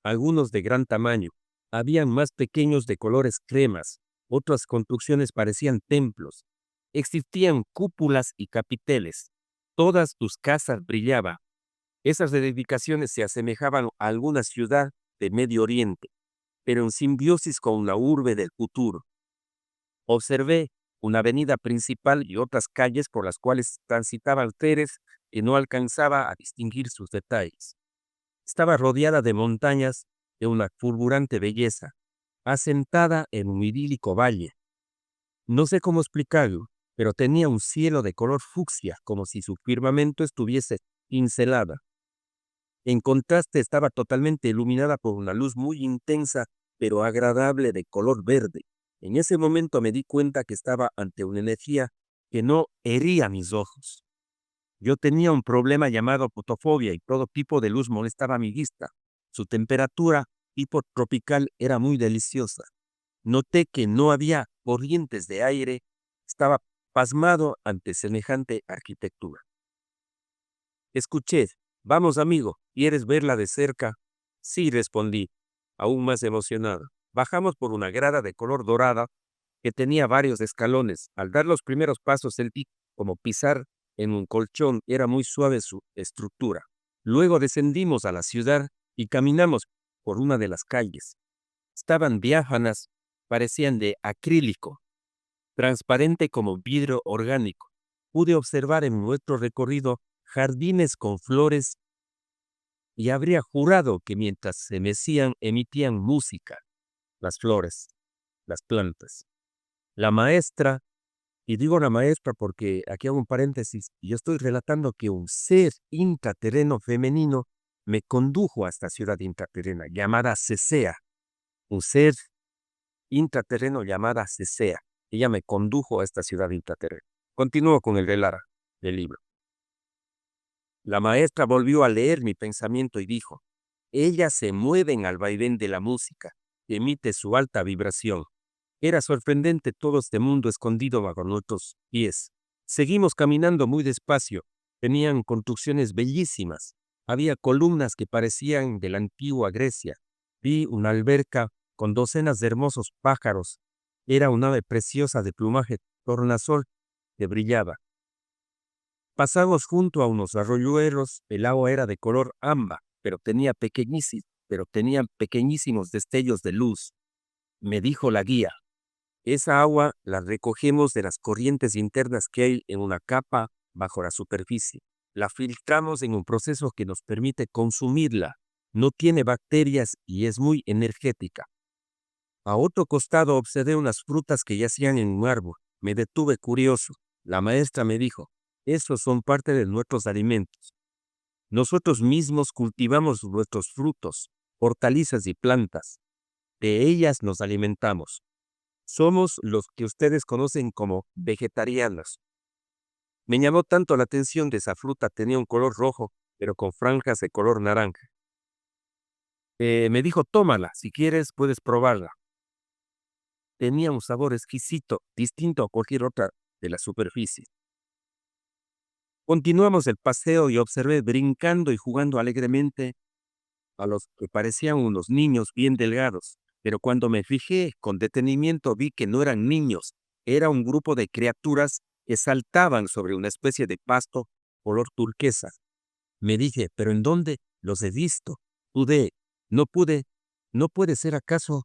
algunos de gran tamaño. Habían más pequeños de colores cremas. Otras construcciones parecían templos. Existían cúpulas y capiteles. Todas tus casas brillaban. Esas edificaciones se asemejaban a alguna ciudad de Medio Oriente, pero en simbiosis con la urbe del futuro. Observé una avenida principal y otras calles por las cuales transitaban seres que no alcanzaba a distinguir sus detalles. Estaba rodeada de montañas de una fulgurante belleza, asentada en un idílico valle. No sé cómo explicarlo, pero tenía un cielo de color fucsia, como si su firmamento estuviese pincelada. En contraste, estaba totalmente iluminada por una luz muy intensa, pero agradable de color verde. En ese momento me di cuenta que estaba ante una energía que no hería mis ojos. Yo tenía un problema llamado fotofobia y todo tipo de luz molestaba mi vista. Su temperatura hipotropical era muy deliciosa. Noté que no había corrientes de aire. Estaba pasmado ante semejante arquitectura. Escuché, vamos amigo, ¿quieres verla de cerca? Sí, respondí, aún más emocionado. Bajamos por una grada de color dorada que tenía varios escalones. Al dar los primeros pasos sentí como pisar en un colchón, era muy suave su estructura. Luego descendimos a la ciudad y caminamos por una de las calles. Estaban diáfanas, parecían de acrílico, transparente como vidrio orgánico. Pude observar en nuestro recorrido jardines con flores y habría jurado que mientras se mecían emitían música, las flores, las plantas. La maestra, y digo la maestra porque aquí hago un paréntesis, yo estoy relatando que un ser intraterreno femenino me condujo a esta ciudad intraterrena llamada Cesea, un ser intraterreno llamada Cesea. Ella me condujo a esta ciudad intraterrena. Continúo con el relato del libro. La maestra volvió a leer mi pensamiento y dijo, ellas se mueven al vaivén de la música, que emite su alta vibración. Era sorprendente todo este mundo escondido bajo nuestros pies. Seguimos caminando muy despacio. Tenían construcciones bellísimas. Había columnas que parecían de la antigua Grecia. Vi una alberca con docenas de hermosos pájaros Era un ave preciosa de plumaje tornasol que brillaba. Pasamos junto a unos arroyuelos, el agua era de color ámbar, pero tenían pequeñísimos destellos de luz. Me dijo la guía, esa agua la recogemos de las corrientes internas que hay en una capa bajo la superficie. La filtramos en un proceso que nos permite consumirla. No tiene bacterias y es muy energética. A otro costado observé unas frutas que yacían en un árbol. Me detuve curioso. La maestra me dijo, esos son parte de nuestros alimentos. Nosotros mismos cultivamos nuestros frutos, hortalizas y plantas. De ellas nos alimentamos. Somos los que ustedes conocen como vegetarianos. Me llamó tanto la atención de esa fruta, tenía un color rojo, pero con franjas de color naranja. Me dijo, tómala, si quieres puedes probarla. Tenía un sabor exquisito, distinto a cualquier otra de la superficie. Continuamos el paseo y observé brincando y jugando alegremente a los que parecían unos niños bien delgados, pero cuando me fijé con detenimiento vi que no eran niños, era un grupo de criaturas que saltaban sobre una especie de pasto color turquesa. Me dije, ¿pero en dónde los he visto? Dudé, no pude, ¿no puede ser acaso?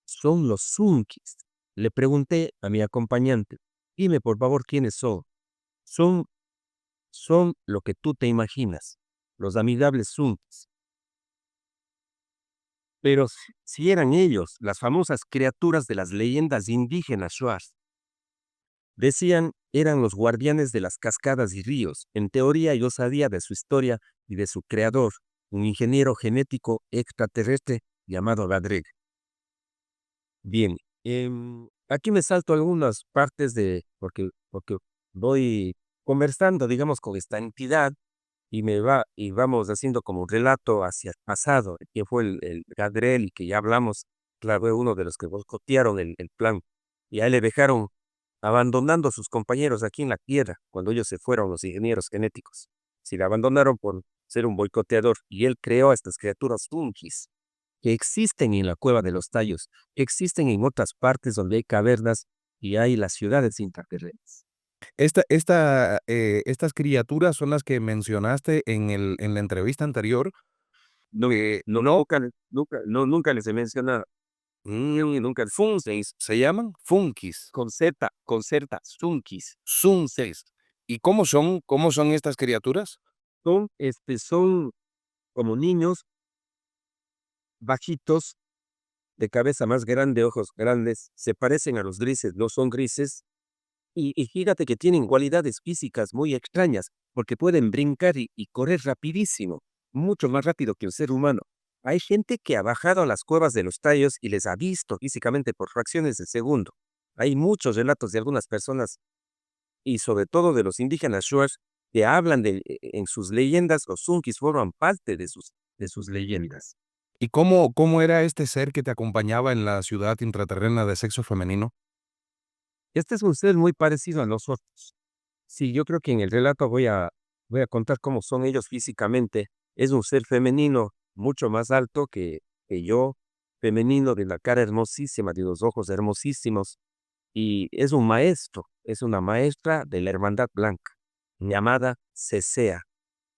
Son los Zunkis. Le pregunté a mi acompañante, dime por favor quiénes son. Son, son lo que tú te imaginas, los amigables Zunkis. Pero si eran ellos, las famosas criaturas de las leyendas indígenas Shuars. Decían, eran los guardianes de las cascadas y ríos. En teoría yo sabía de su historia y de su creador, un ingeniero genético extraterrestre llamado Gadreg. Bien, aquí me salto algunas partes porque voy conversando, digamos, con esta entidad y vamos haciendo como un relato hacia el pasado, que fue el Gadrel que ya hablamos, claro, fue uno de los que boicotearon el plan, y a él le dejaron abandonando a sus compañeros aquí en la Tierra, cuando ellos se fueron, los ingenieros genéticos. Si le abandonaron por ser un boicoteador, y él creó a estas criaturas Funkis, que existen en la Cueva de los Tallos, que existen en otras partes donde hay cavernas y hay las ciudades intraterrenas. Estas criaturas son las que mencionaste en la entrevista anterior. No, nunca les he mencionado. Nunca, Se llaman funkis, con Z, Zunkis. sunces. ¿Y cómo son estas criaturas? Son como niños bajitos, de cabeza más grande, ojos grandes, se parecen a los grises, no son grises, y fíjate que tienen cualidades físicas muy extrañas, porque pueden brincar y correr rapidísimo, mucho más rápido que un ser humano. Hay gente que ha bajado a las cuevas de los tallos y les ha visto físicamente por fracciones de segundo. Hay muchos relatos de algunas personas, y sobre todo de los indígenas Shuars, que hablan en sus leyendas, los Zunkis forman parte de sus leyendas. ¿Y cómo era este ser que te acompañaba en la ciudad intraterrena de sexo femenino? Este es un ser muy parecido a nosotros. Sí, yo creo que en el relato voy a contar cómo son ellos físicamente. Es un ser femenino mucho más alto que yo, femenino de la cara hermosísima, de los ojos hermosísimos, y es un maestro, es una maestra de la Hermandad Blanca, llamada Cesea.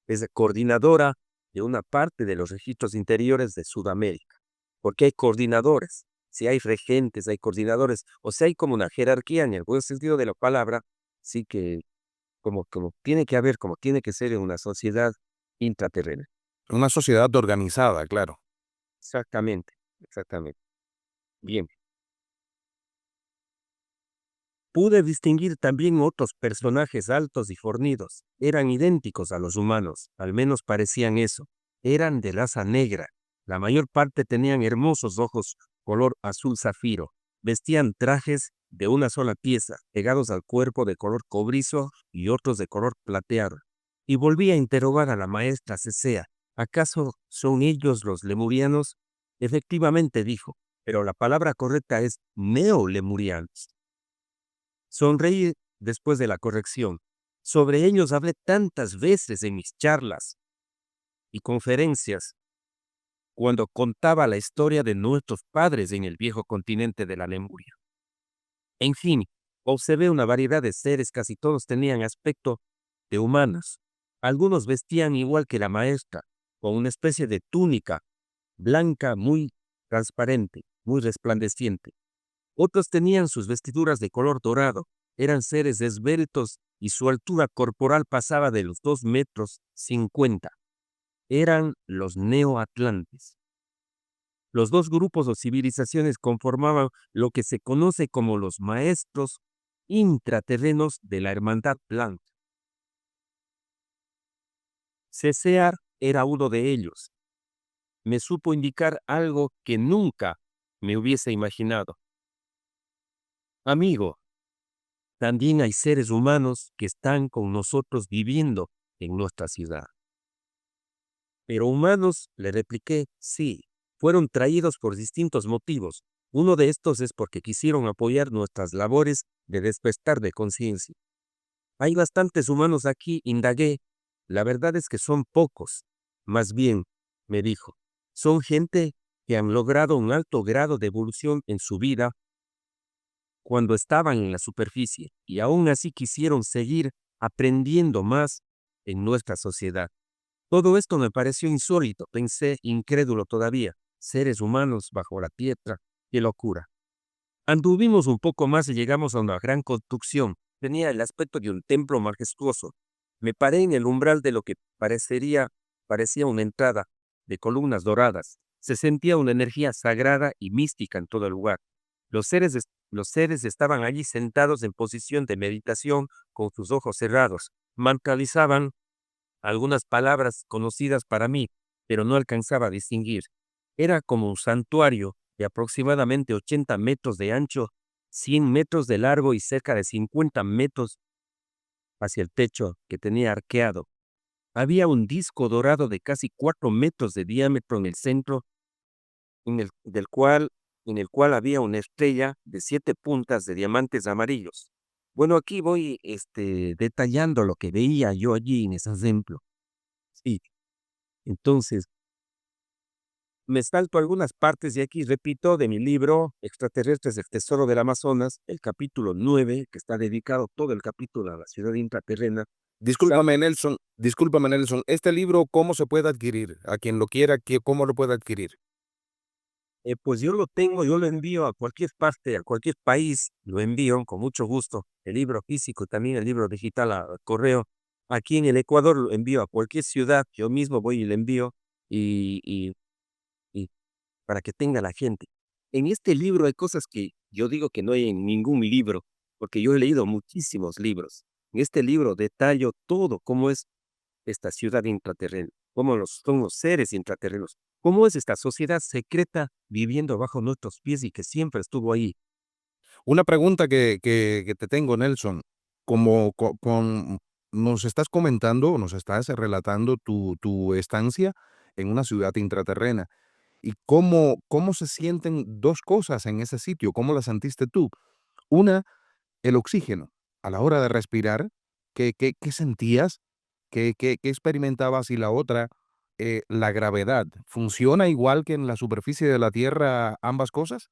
Es coordinadora de una parte de los registros interiores de Sudamérica, porque hay coordinadores. Si hay regentes, hay coordinadores, o sea, hay como una jerarquía en el buen sentido de la palabra, sí que como tiene que haber, como tiene que ser en una sociedad intraterrena. Una sociedad organizada, claro. Exactamente, exactamente. Bien. Pude distinguir también otros personajes altos y fornidos. Eran idénticos a los humanos, al menos parecían eso. Eran de raza negra. La mayor parte tenían hermosos ojos color azul zafiro. Vestían trajes de una sola pieza, pegados al cuerpo de color cobrizo y otros de color plateado. Y volví a interrogar a la maestra Cesea. ¿Acaso son ellos los lemurianos? Efectivamente dijo, pero la palabra correcta es neolemurianos. Sonreí después de la corrección. Sobre ellos hablé tantas veces en mis charlas y conferencias cuando contaba la historia de nuestros padres en el viejo continente de la Lemuria. En fin, observé una variedad de seres, casi todos tenían aspecto de humanos. Algunos vestían igual que la maestra, con una especie de túnica blanca muy transparente, muy resplandeciente. Otros tenían sus vestiduras de color dorado. Eran seres esbeltos y su altura corporal pasaba de los 2,50 metros. Eran los neoatlantes. Los dos grupos o civilizaciones conformaban lo que se conoce como los maestros intraterrenos de la Hermandad Blanca. Cesear era uno de ellos. Me supo indicar algo que nunca me hubiese imaginado. Amigo, también hay seres humanos que están con nosotros viviendo en nuestra ciudad. Pero humanos, le repliqué, sí, fueron traídos por distintos motivos. Uno de estos es porque quisieron apoyar nuestras labores de despertar de conciencia. Hay bastantes humanos aquí, indagué. La verdad es que son pocos. Más bien, me dijo, son gente que han logrado un alto grado de evolución en su vida cuando estaban en la superficie y aún así quisieron seguir aprendiendo más en nuestra sociedad. Todo esto me pareció insólito, pensé, incrédulo todavía. Seres humanos bajo la tierra, qué locura. Anduvimos un poco más y llegamos a una gran construcción. Tenía el aspecto de un templo majestuoso. Me paré en el umbral de lo que parecía una entrada de columnas doradas. Se sentía una energía sagrada y mística en todo el lugar. Los seres estaban allí sentados en posición de meditación con sus ojos cerrados. Mentalizaban algunas palabras conocidas para mí, pero no alcanzaba a distinguir. Era como un santuario de aproximadamente 80 metros de ancho, 100 metros de largo y cerca de 50 metros hacia el techo que tenía arqueado. Había un disco dorado de casi 4 metros de diámetro en el centro, en el cual había una estrella de 7 puntas de diamantes amarillos. Bueno, aquí voy detallando lo que veía yo allí en ese templo. Sí, entonces, me salto algunas partes y aquí repito de mi libro Extraterrestres, el Tesoro del Amazonas, el capítulo 9, que está dedicado todo el capítulo a la ciudad intraterrena. Discúlpame, Nelson, este libro, ¿cómo se puede adquirir? A quien lo quiera, ¿cómo lo puede adquirir? Pues yo lo tengo, yo lo envío a cualquier parte, a cualquier país, lo envío con mucho gusto. El libro físico, también el libro digital a correo. Aquí en el Ecuador lo envío a cualquier ciudad, yo mismo voy y le envío y, y, y para que tenga la gente. En este libro hay cosas que yo digo que no hay en ningún libro, porque yo he leído muchísimos libros. En este libro detallo todo cómo es esta ciudad intraterrena, son los seres intraterrenos, cómo es esta sociedad secreta viviendo bajo nuestros pies y que siempre estuvo ahí. Una pregunta que te tengo, Nelson, como nos estás comentando, nos estás relatando tu estancia en una ciudad intraterrena. ¿Y cómo se sienten dos cosas en ese sitio? ¿Cómo las sentiste tú? Una, el oxígeno. A la hora de respirar, ¿qué sentías? ¿Qué experimentabas? Y la otra, la gravedad. ¿Funciona igual que en la superficie de la Tierra ambas cosas?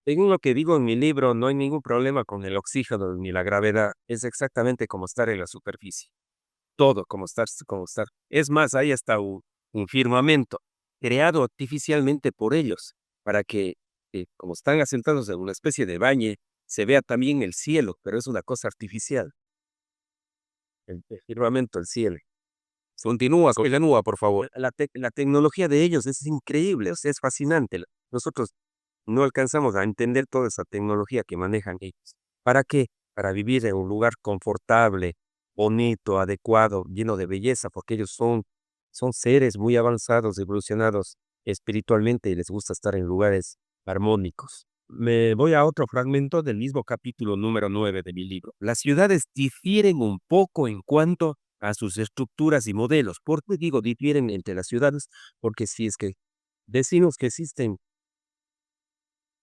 Según lo que digo en mi libro, no hay ningún problema con el oxígeno ni la gravedad. Es exactamente como estar en la superficie. Todo como estar. Es más, hay hasta un firmamento creado artificialmente por ellos para que, como están asentados en una especie de bañe, se vea también el cielo, pero es una cosa artificial, el firmamento, el cielo. Continúa, por favor. La tecnología de ellos es increíble, o sea, es fascinante. Nosotros no alcanzamos a entender toda esa tecnología que manejan ellos. ¿Para qué? Para vivir en un lugar confortable, bonito, adecuado, lleno de belleza, porque ellos son seres muy avanzados, evolucionados espiritualmente y les gusta estar en lugares armónicos. Me voy a otro fragmento del mismo capítulo número 9 de mi libro. Las ciudades difieren un poco en cuanto a sus estructuras y modelos. ¿Por qué digo difieren entre las ciudades? Porque si es que decimos que existen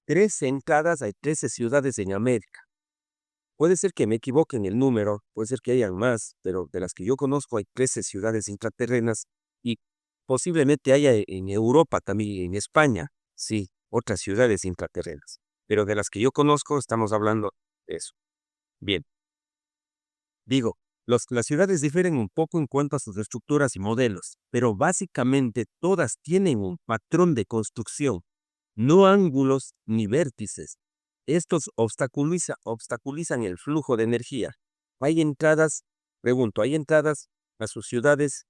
13 entradas, hay 13 ciudades en América. Puede ser que me equivoque en el número, puede ser que hayan más, pero de las que yo conozco hay 13 ciudades intraterrenas y posiblemente haya en Europa también, en España, sí, otras ciudades intraterrenas. pero de las que yo conozco estamos hablando de eso. Bien, digo, las ciudades difieren un poco en cuanto a sus estructuras y modelos, pero básicamente todas tienen un patrón de construcción, no ángulos ni vértices. Estos obstaculizan el flujo de energía. Hay entradas, pregunto, ¿hay entradas a sus ciudades?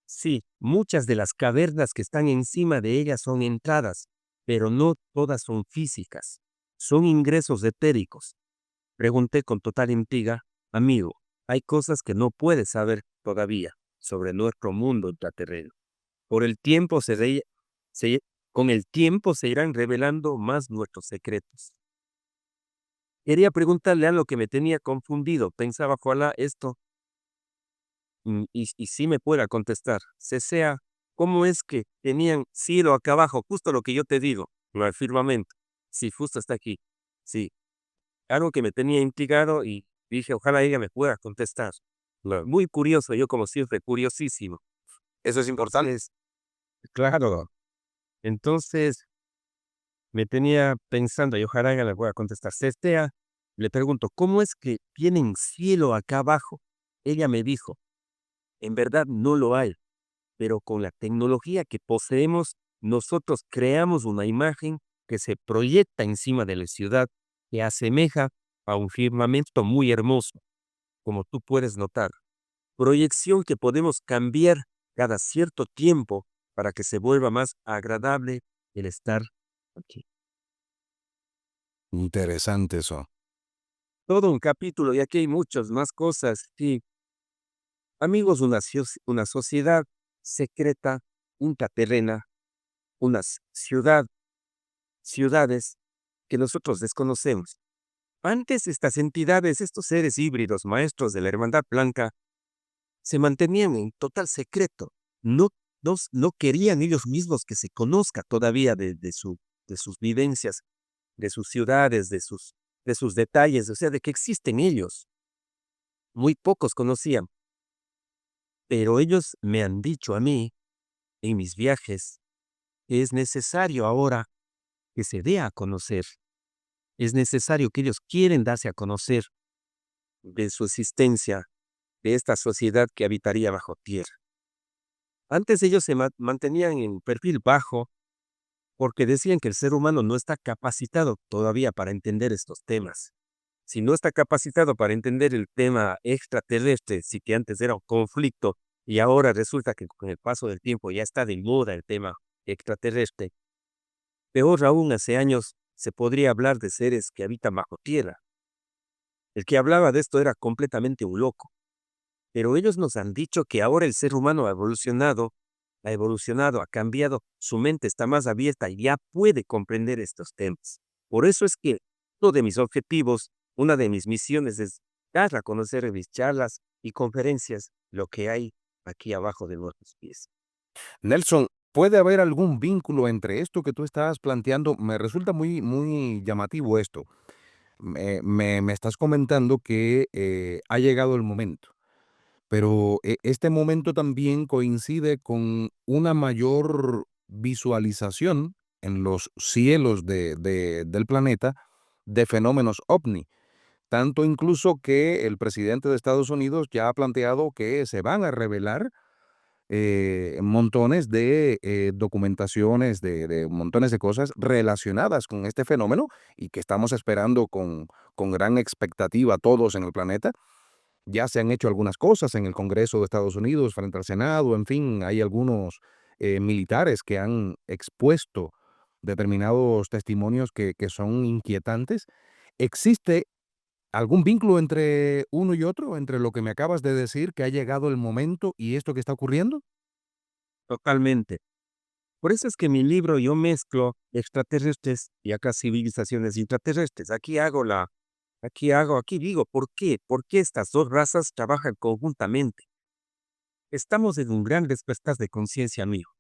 Sí, muchas de las cavernas que están encima de ellas son entradas, pero no todas son físicas. Son ingresos etéricos. Pregunté con total intriga, amigo, hay cosas que no puedes saber todavía sobre nuestro mundo intraterreno. Por el tiempo se- con el tiempo se irán revelando más nuestros secretos. Quería preguntarle algo que me tenía confundido. Pensaba, ojalá esto y sí me pueda contestar. Sea, ¿cómo es que tenían cielo acá abajo? Justo lo que yo te digo, lo del firmamento. Sí, justo está aquí. Sí, algo que me tenía intrigado y dije, ojalá ella me pueda contestar. Muy curioso, yo como siempre, curiosísimo. Eso es importante. Entonces, claro, entonces me tenía pensando y ojalá ella me pueda contestar. Cestea, le pregunto, ¿cómo es que tienen cielo acá abajo? Ella me dijo, en verdad no lo hay, pero con la tecnología que poseemos, nosotros creamos una imagen que se proyecta encima de la ciudad que asemeja a un firmamento muy hermoso, como tú puedes notar. Proyección que podemos cambiar cada cierto tiempo para que se vuelva más agradable el estar aquí. Interesante eso. Todo un capítulo y aquí hay muchas más cosas. Sí, amigos, una sociedad secreta, intraterrena, una ciudades que nosotros desconocemos. Antes estas entidades, estos seres híbridos, maestros de la Hermandad Blanca, se mantenían en total secreto. No, no querían ellos mismos que se conozca todavía de sus vivencias, de sus ciudades, de sus detalles, o sea, de que existen ellos. Muy pocos conocían, pero ellos me han dicho a mí, en mis viajes, que es necesario ahora que se dé a conocer. Es necesario que ellos quieren darse a conocer de su existencia, de esta sociedad que habitaría bajo tierra. Antes ellos se mantenían en perfil bajo porque decían que el ser humano no está capacitado todavía para entender estos temas. Si no está capacitado para entender el tema extraterrestre, si que antes era un conflicto y ahora resulta que con el paso del tiempo ya está de moda el tema extraterrestre, peor aún hace años se podría hablar de seres que habitan bajo tierra. El que hablaba de esto era completamente un loco. Pero ellos nos han dicho que ahora el ser humano ha evolucionado, ha cambiado, su mente está más abierta y ya puede comprender estos temas. Por eso es que uno de mis objetivos, una de mis misiones es dar a conocer en mis charlas y conferencias lo que hay aquí abajo de nuestros pies. Nelson, ¿puede haber algún vínculo entre esto que tú estás planteando? Me resulta muy llamativo esto. Me estás comentando que ha llegado el momento, pero este momento también coincide con una mayor visualización en los cielos del planeta de fenómenos ovni. Tanto incluso que el presidente de Estados Unidos ya ha planteado que se van a revelar montones de documentaciones, de montones de cosas relacionadas con este fenómeno y que estamos esperando con gran expectativa todos en el planeta. Ya se han hecho algunas cosas en el Congreso de Estados Unidos, frente al Senado, en fin, hay algunos militares que han expuesto determinados testimonios que son inquietantes. ¿Existe algún vínculo entre uno y otro, entre lo que me acabas de decir, que ha llegado el momento y esto que está ocurriendo? Totalmente. Por eso es que en mi libro yo mezclo extraterrestres y acá civilizaciones intraterrestres. Aquí digo, ¿por qué? ¿Por qué estas dos razas trabajan conjuntamente? Estamos en un gran despertar de conciencia, amigo.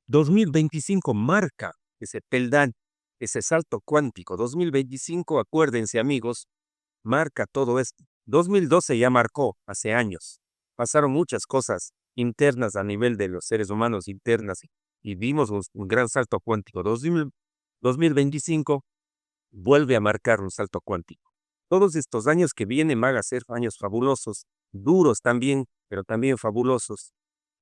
2025 marca ese peldaño, ese salto cuántico. 2025, acuérdense, amigos, marca todo esto. 2012 ya marcó hace años. Pasaron muchas cosas internas a nivel de los seres humanos internas y vimos un gran salto cuántico. 2025 vuelve a marcar un salto cuántico. Todos estos años que vienen van a ser años fabulosos, duros también, pero también fabulosos.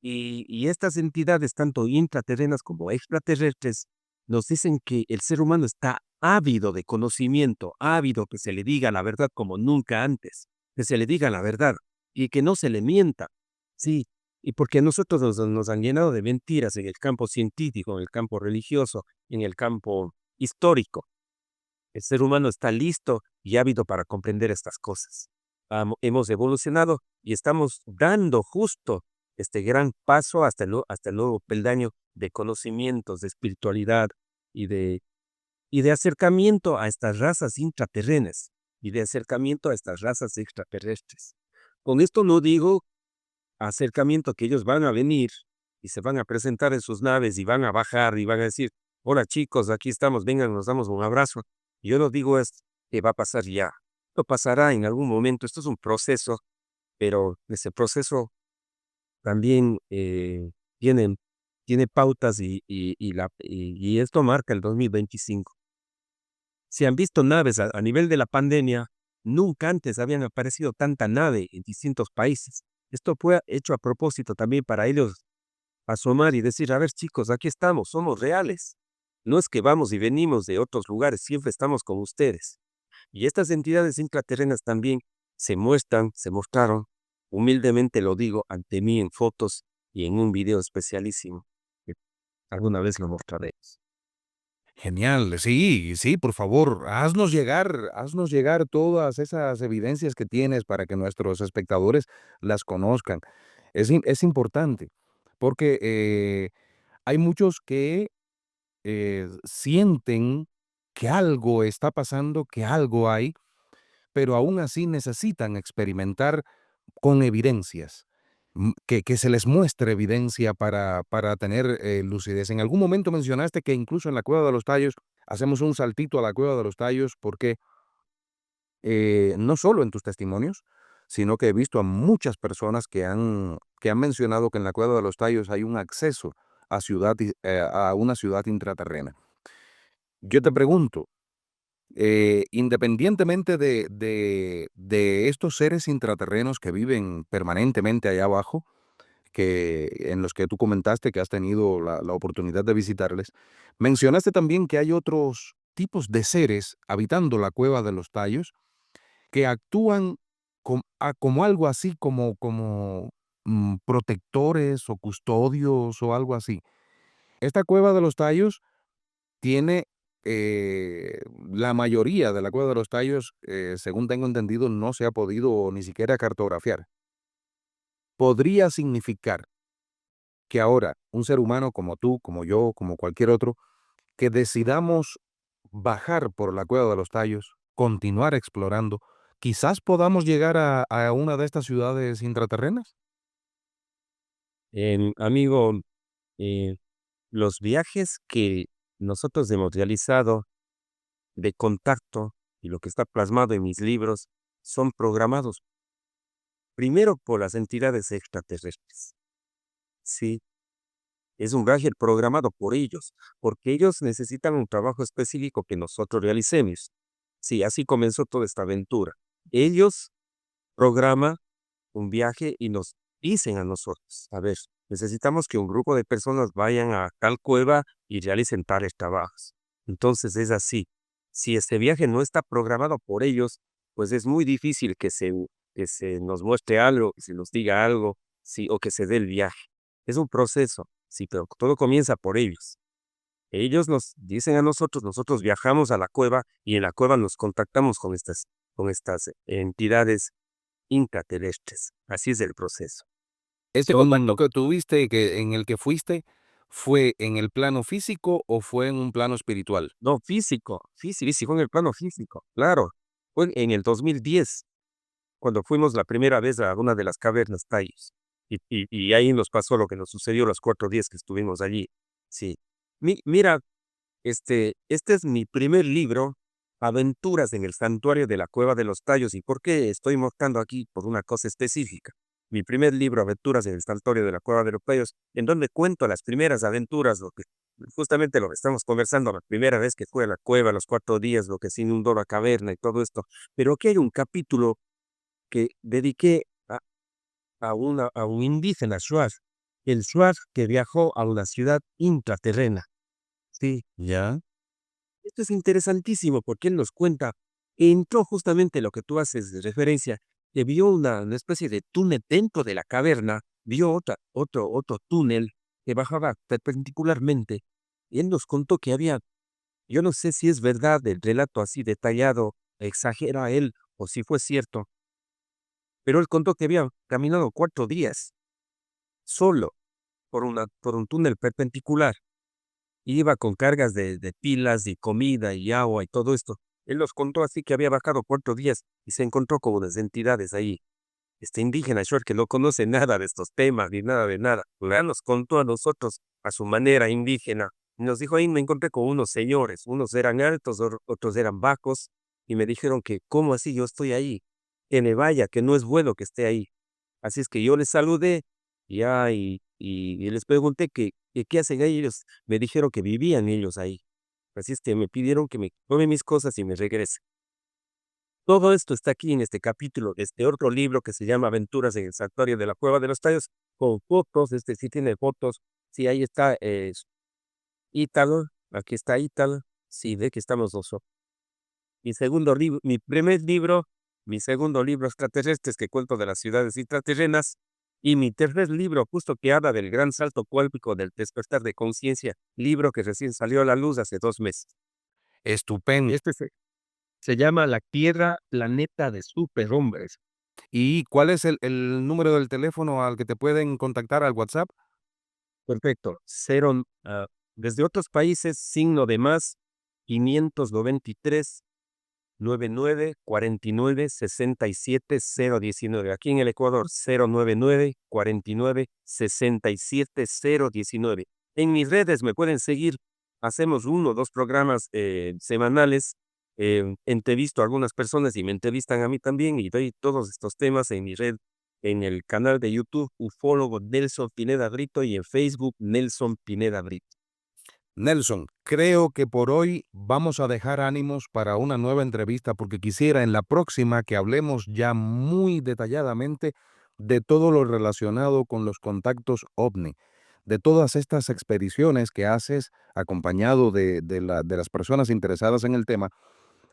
Y estas entidades, tanto intraterrenas como extraterrestres, nos dicen que el ser humano está ávido de conocimiento, ávido que se le diga la verdad como nunca antes, que se le diga la verdad y que no se le mienta. Sí, y porque a nosotros nos han llenado de mentiras en el campo científico, en el campo religioso, en el campo histórico. El ser humano está listo y ávido para comprender estas cosas. Hemos evolucionado y estamos dando justo este gran paso hasta el nuevo peldaño de conocimientos, de espiritualidad y de acercamiento a estas razas intraterrenas y de acercamiento a estas razas extraterrestres. Con esto no digo acercamiento que ellos van a venir y se van a presentar en sus naves y van a bajar y van a decir, hola chicos, aquí estamos, vengan, nos damos un abrazo. Y yo no digo es que va a pasar ya, lo pasará en algún momento, esto es un proceso, pero ese proceso también tiene, tiene pautas y esto marca el 2025. Se han visto naves a nivel de la pandemia, nunca antes habían aparecido tanta nave en distintos países. Esto fue hecho a propósito también para ellos asomar y decir, a ver chicos, aquí estamos, somos reales. No es que vamos y venimos de otros lugares, siempre estamos con ustedes. Y estas entidades intraterrenas también se mostraron, humildemente lo digo, ante mí en fotos y en un video especialísimo, que alguna vez lo mostraré. Genial, sí, sí, por favor, haznos llegar todas esas evidencias que tienes para que nuestros espectadores las conozcan. Es importante, porque hay muchos que sienten que algo está pasando, que algo hay, pero aún así necesitan experimentar con evidencias, que se les muestre evidencia para tener lucidez. En algún momento mencionaste que incluso en la Cueva de los Tallos hacemos un saltito a la Cueva de los Tallos porque no solo en tus testimonios, sino que he visto a muchas personas que han mencionado que en la Cueva de los Tallos hay un acceso a una ciudad intraterrena. Yo te pregunto, independientemente de estos seres intraterrenos que viven permanentemente allá abajo, en los que tú comentaste que has tenido la oportunidad de visitarles, mencionaste también que hay otros tipos de seres habitando la Cueva de los Tallos que actúan como algo así, como protectores o custodios o algo así. Esta Cueva de los Tallos tiene, la mayoría de la Cueva de los Tallos, según tengo entendido, no se ha podido ni siquiera cartografiar. Podría significar que ahora un ser humano como tú, como yo, como cualquier otro, que decidamos bajar por la Cueva de los Tallos, continuar explorando, quizás podamos llegar a una de estas ciudades intraterrenas. Amigo, eh, los viajes que nosotros hemos realizado de contacto y lo que está plasmado en mis libros son programados primero por las entidades extraterrestres. Sí, es un viaje programado por ellos, porque ellos necesitan un trabajo específico que nosotros realicemos. Sí, así comenzó toda esta aventura. Ellos programan un viaje y nos dicen a nosotros, a ver, necesitamos que un grupo de personas vayan a tal cueva y realicen tales trabajos. Entonces es así. Si este viaje no está programado por ellos, pues es muy difícil que se nos muestre algo, que se nos diga algo, sí, o que se dé el viaje. Es un proceso, sí, pero todo comienza por ellos. Ellos nos dicen a nosotros, nosotros viajamos a la cueva y en la cueva nos contactamos con estas entidades intraterrestres. Así es el proceso. ¿Este contacto Son, que tuviste, en el que fuiste, fue en el plano físico o fue en un plano espiritual? no, físico, en el plano físico, claro. Fue en el 2010, cuando fuimos la primera vez a una de las cavernas Tayos. Y ahí nos pasó lo que nos sucedió los 4 días que estuvimos allí. Sí. Mira, este es mi primer libro, Aventuras en el Santuario de la Cueva de los Tallos. ¿Y por qué estoy mostrando aquí? Por una cosa específica. Mi primer libro, Aventuras en el Santuario de la Cueva de los Tallos, en donde cuento las primeras aventuras, justamente lo que estamos conversando la primera vez que fue a la cueva, los 4 días, lo que se inundó la caverna y todo esto. Pero aquí hay un capítulo que dediqué a un indígena Shuar, el Shuar que viajó a una ciudad intraterrena. Sí, ¿Ya? esto es interesantísimo porque él nos cuenta, entró justamente lo que tú haces de referencia, que vio una especie de túnel dentro de la caverna, vio otro túnel que bajaba perpendicularmente. Y él nos contó que había, yo no sé si es verdad el relato así detallado, exagera él o si fue cierto, pero él contó que había caminado 4 días solo por un túnel perpendicular. Iba con cargas de pilas y comida y agua y todo esto. Él nos contó así que había bajado 4 días y se encontró con unas entidades ahí. Este indígena Short que no conoce nada de estos temas ni nada de nada. Ya nos contó a nosotros a su manera indígena. Y nos dijo, ahí me encontré con unos señores. Unos eran altos, otros eran bajos. Y me dijeron que, ¿cómo así yo estoy ahí? Que me vaya, que no es bueno que esté ahí. Así es que yo les saludé ya y les pregunté que qué hacen ahí ellos. Me dijeron que vivían ellos ahí. Así es que me pidieron que me tome mis cosas y me regrese. Todo esto está aquí en este capítulo de este otro libro que se llama Aventuras en el Santuario de la Cueva de los Tallos, con fotos. Este sí tiene fotos. Sí, ahí está Ítalo. Aquí está Ítalo. Sí, de que estamos nosotros. Mi segundo libro, mi segundo libro Extraterrestres, que cuento de las ciudades intraterrenas, y mi tercer libro, justo que habla del gran salto cuántico del despertar de conciencia, libro que recién salió a la luz hace 2 meses. Estupendo. Este se llama La Tierra, planeta de superhombres. ¿Y cuál es el número del teléfono al que te pueden contactar al WhatsApp? Perfecto. Cero, desde otros países, signo de más, 593 99 49 67 019. Aquí en el Ecuador, 099 49 67 019. En mis redes me pueden seguir. Hacemos 1 o 2 programas semanales. Entrevisto a algunas personas y me entrevistan a mí también y doy todos estos temas en mi red, en el canal de YouTube Ufólogo Nelson Pineda Brito y en Facebook Nelson Pineda Brito. Nelson, creo que por hoy vamos a dejar ánimos para una nueva entrevista porque quisiera en la próxima que hablemos ya muy detalladamente de todo lo relacionado con los contactos OVNI, de todas estas expediciones que haces acompañado de las personas interesadas en el tema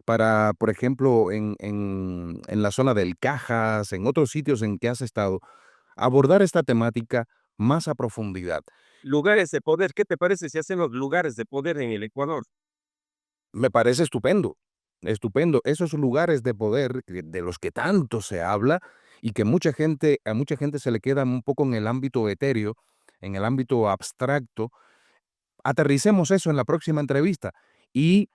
para, por ejemplo, en la zona del Cajas, en otros sitios en que has estado, abordar esta temática más a profundidad. Lugares de poder, ¿qué te parece si hacemos lugares de poder en el Ecuador? Me parece estupendo, estupendo. Esos lugares de poder de los que tanto se habla y que a mucha gente se le queda un poco en el ámbito etéreo, en el ámbito abstracto. Aterricemos eso en la próxima entrevista y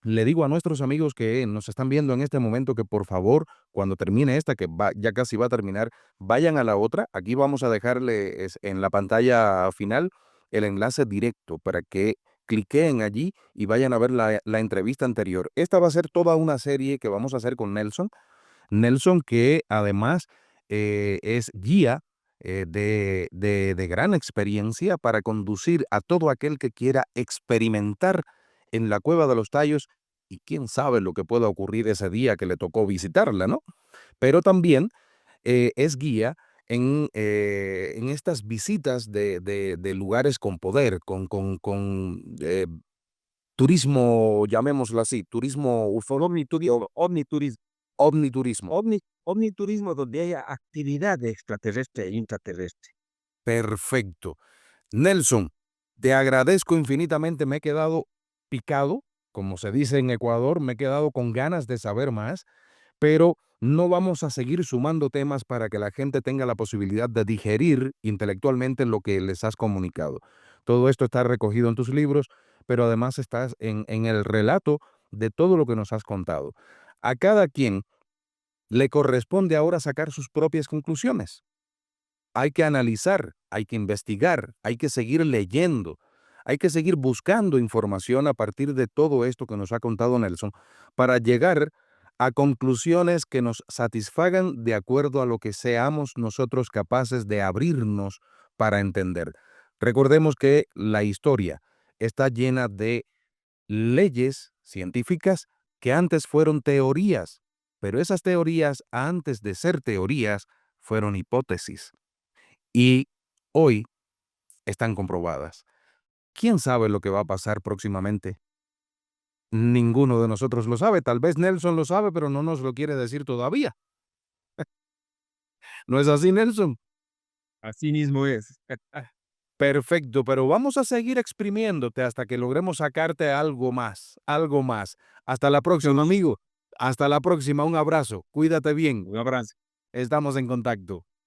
le digo a nuestros amigos que nos están viendo en este momento que por favor, cuando termine esta, ya casi va a terminar, vayan a la otra. Aquí vamos a dejarle en la pantalla final el enlace directo para que cliquen allí y vayan a ver la entrevista anterior. Esta va a ser toda una serie que vamos a hacer con Nelson. Nelson que además es guía de gran experiencia para conducir a todo aquel que quiera experimentar en la Cueva de los Tallos y quién sabe lo que pueda ocurrir ese día que le tocó visitarla, ¿no? Pero también es guía en estas visitas de lugares con poder, con turismo, llamémoslo así, turismo Omniturismo. ovniturismo. Omniturismo donde haya actividad extraterrestre e intraterrestre. Perfecto. Nelson, te agradezco infinitamente, me he quedado picado, como se dice en Ecuador, me he quedado con ganas de saber más, pero no vamos a seguir sumando temas para que la gente tenga la posibilidad de digerir intelectualmente lo que les has comunicado. Todo esto está recogido en tus libros, pero además estás en el relato de todo lo que nos has contado. A cada quien le corresponde ahora sacar sus propias conclusiones. Hay que analizar, hay que investigar, hay que seguir leyendo, hay que seguir buscando información a partir de todo esto que nos ha contado Nelson para llegar a conclusiones que nos satisfagan de acuerdo a lo que seamos nosotros capaces de abrirnos para entender. Recordemos que la historia, está llena de leyes científicas que antes fueron teorías, pero esas teorías, antes de ser teorías, fueron hipótesis y hoy están comprobadas. ¿Quién sabe lo que va a pasar próximamente? Ninguno de nosotros lo sabe. Tal vez Nelson lo sabe, pero no nos lo quiere decir todavía. ¿No es así, Nelson? Así mismo es. Perfecto, pero vamos a seguir exprimiéndote hasta que logremos sacarte algo más, algo más. Hasta la próxima, amigo. Hasta la próxima. Un abrazo. Cuídate bien. Un abrazo. Estamos en contacto.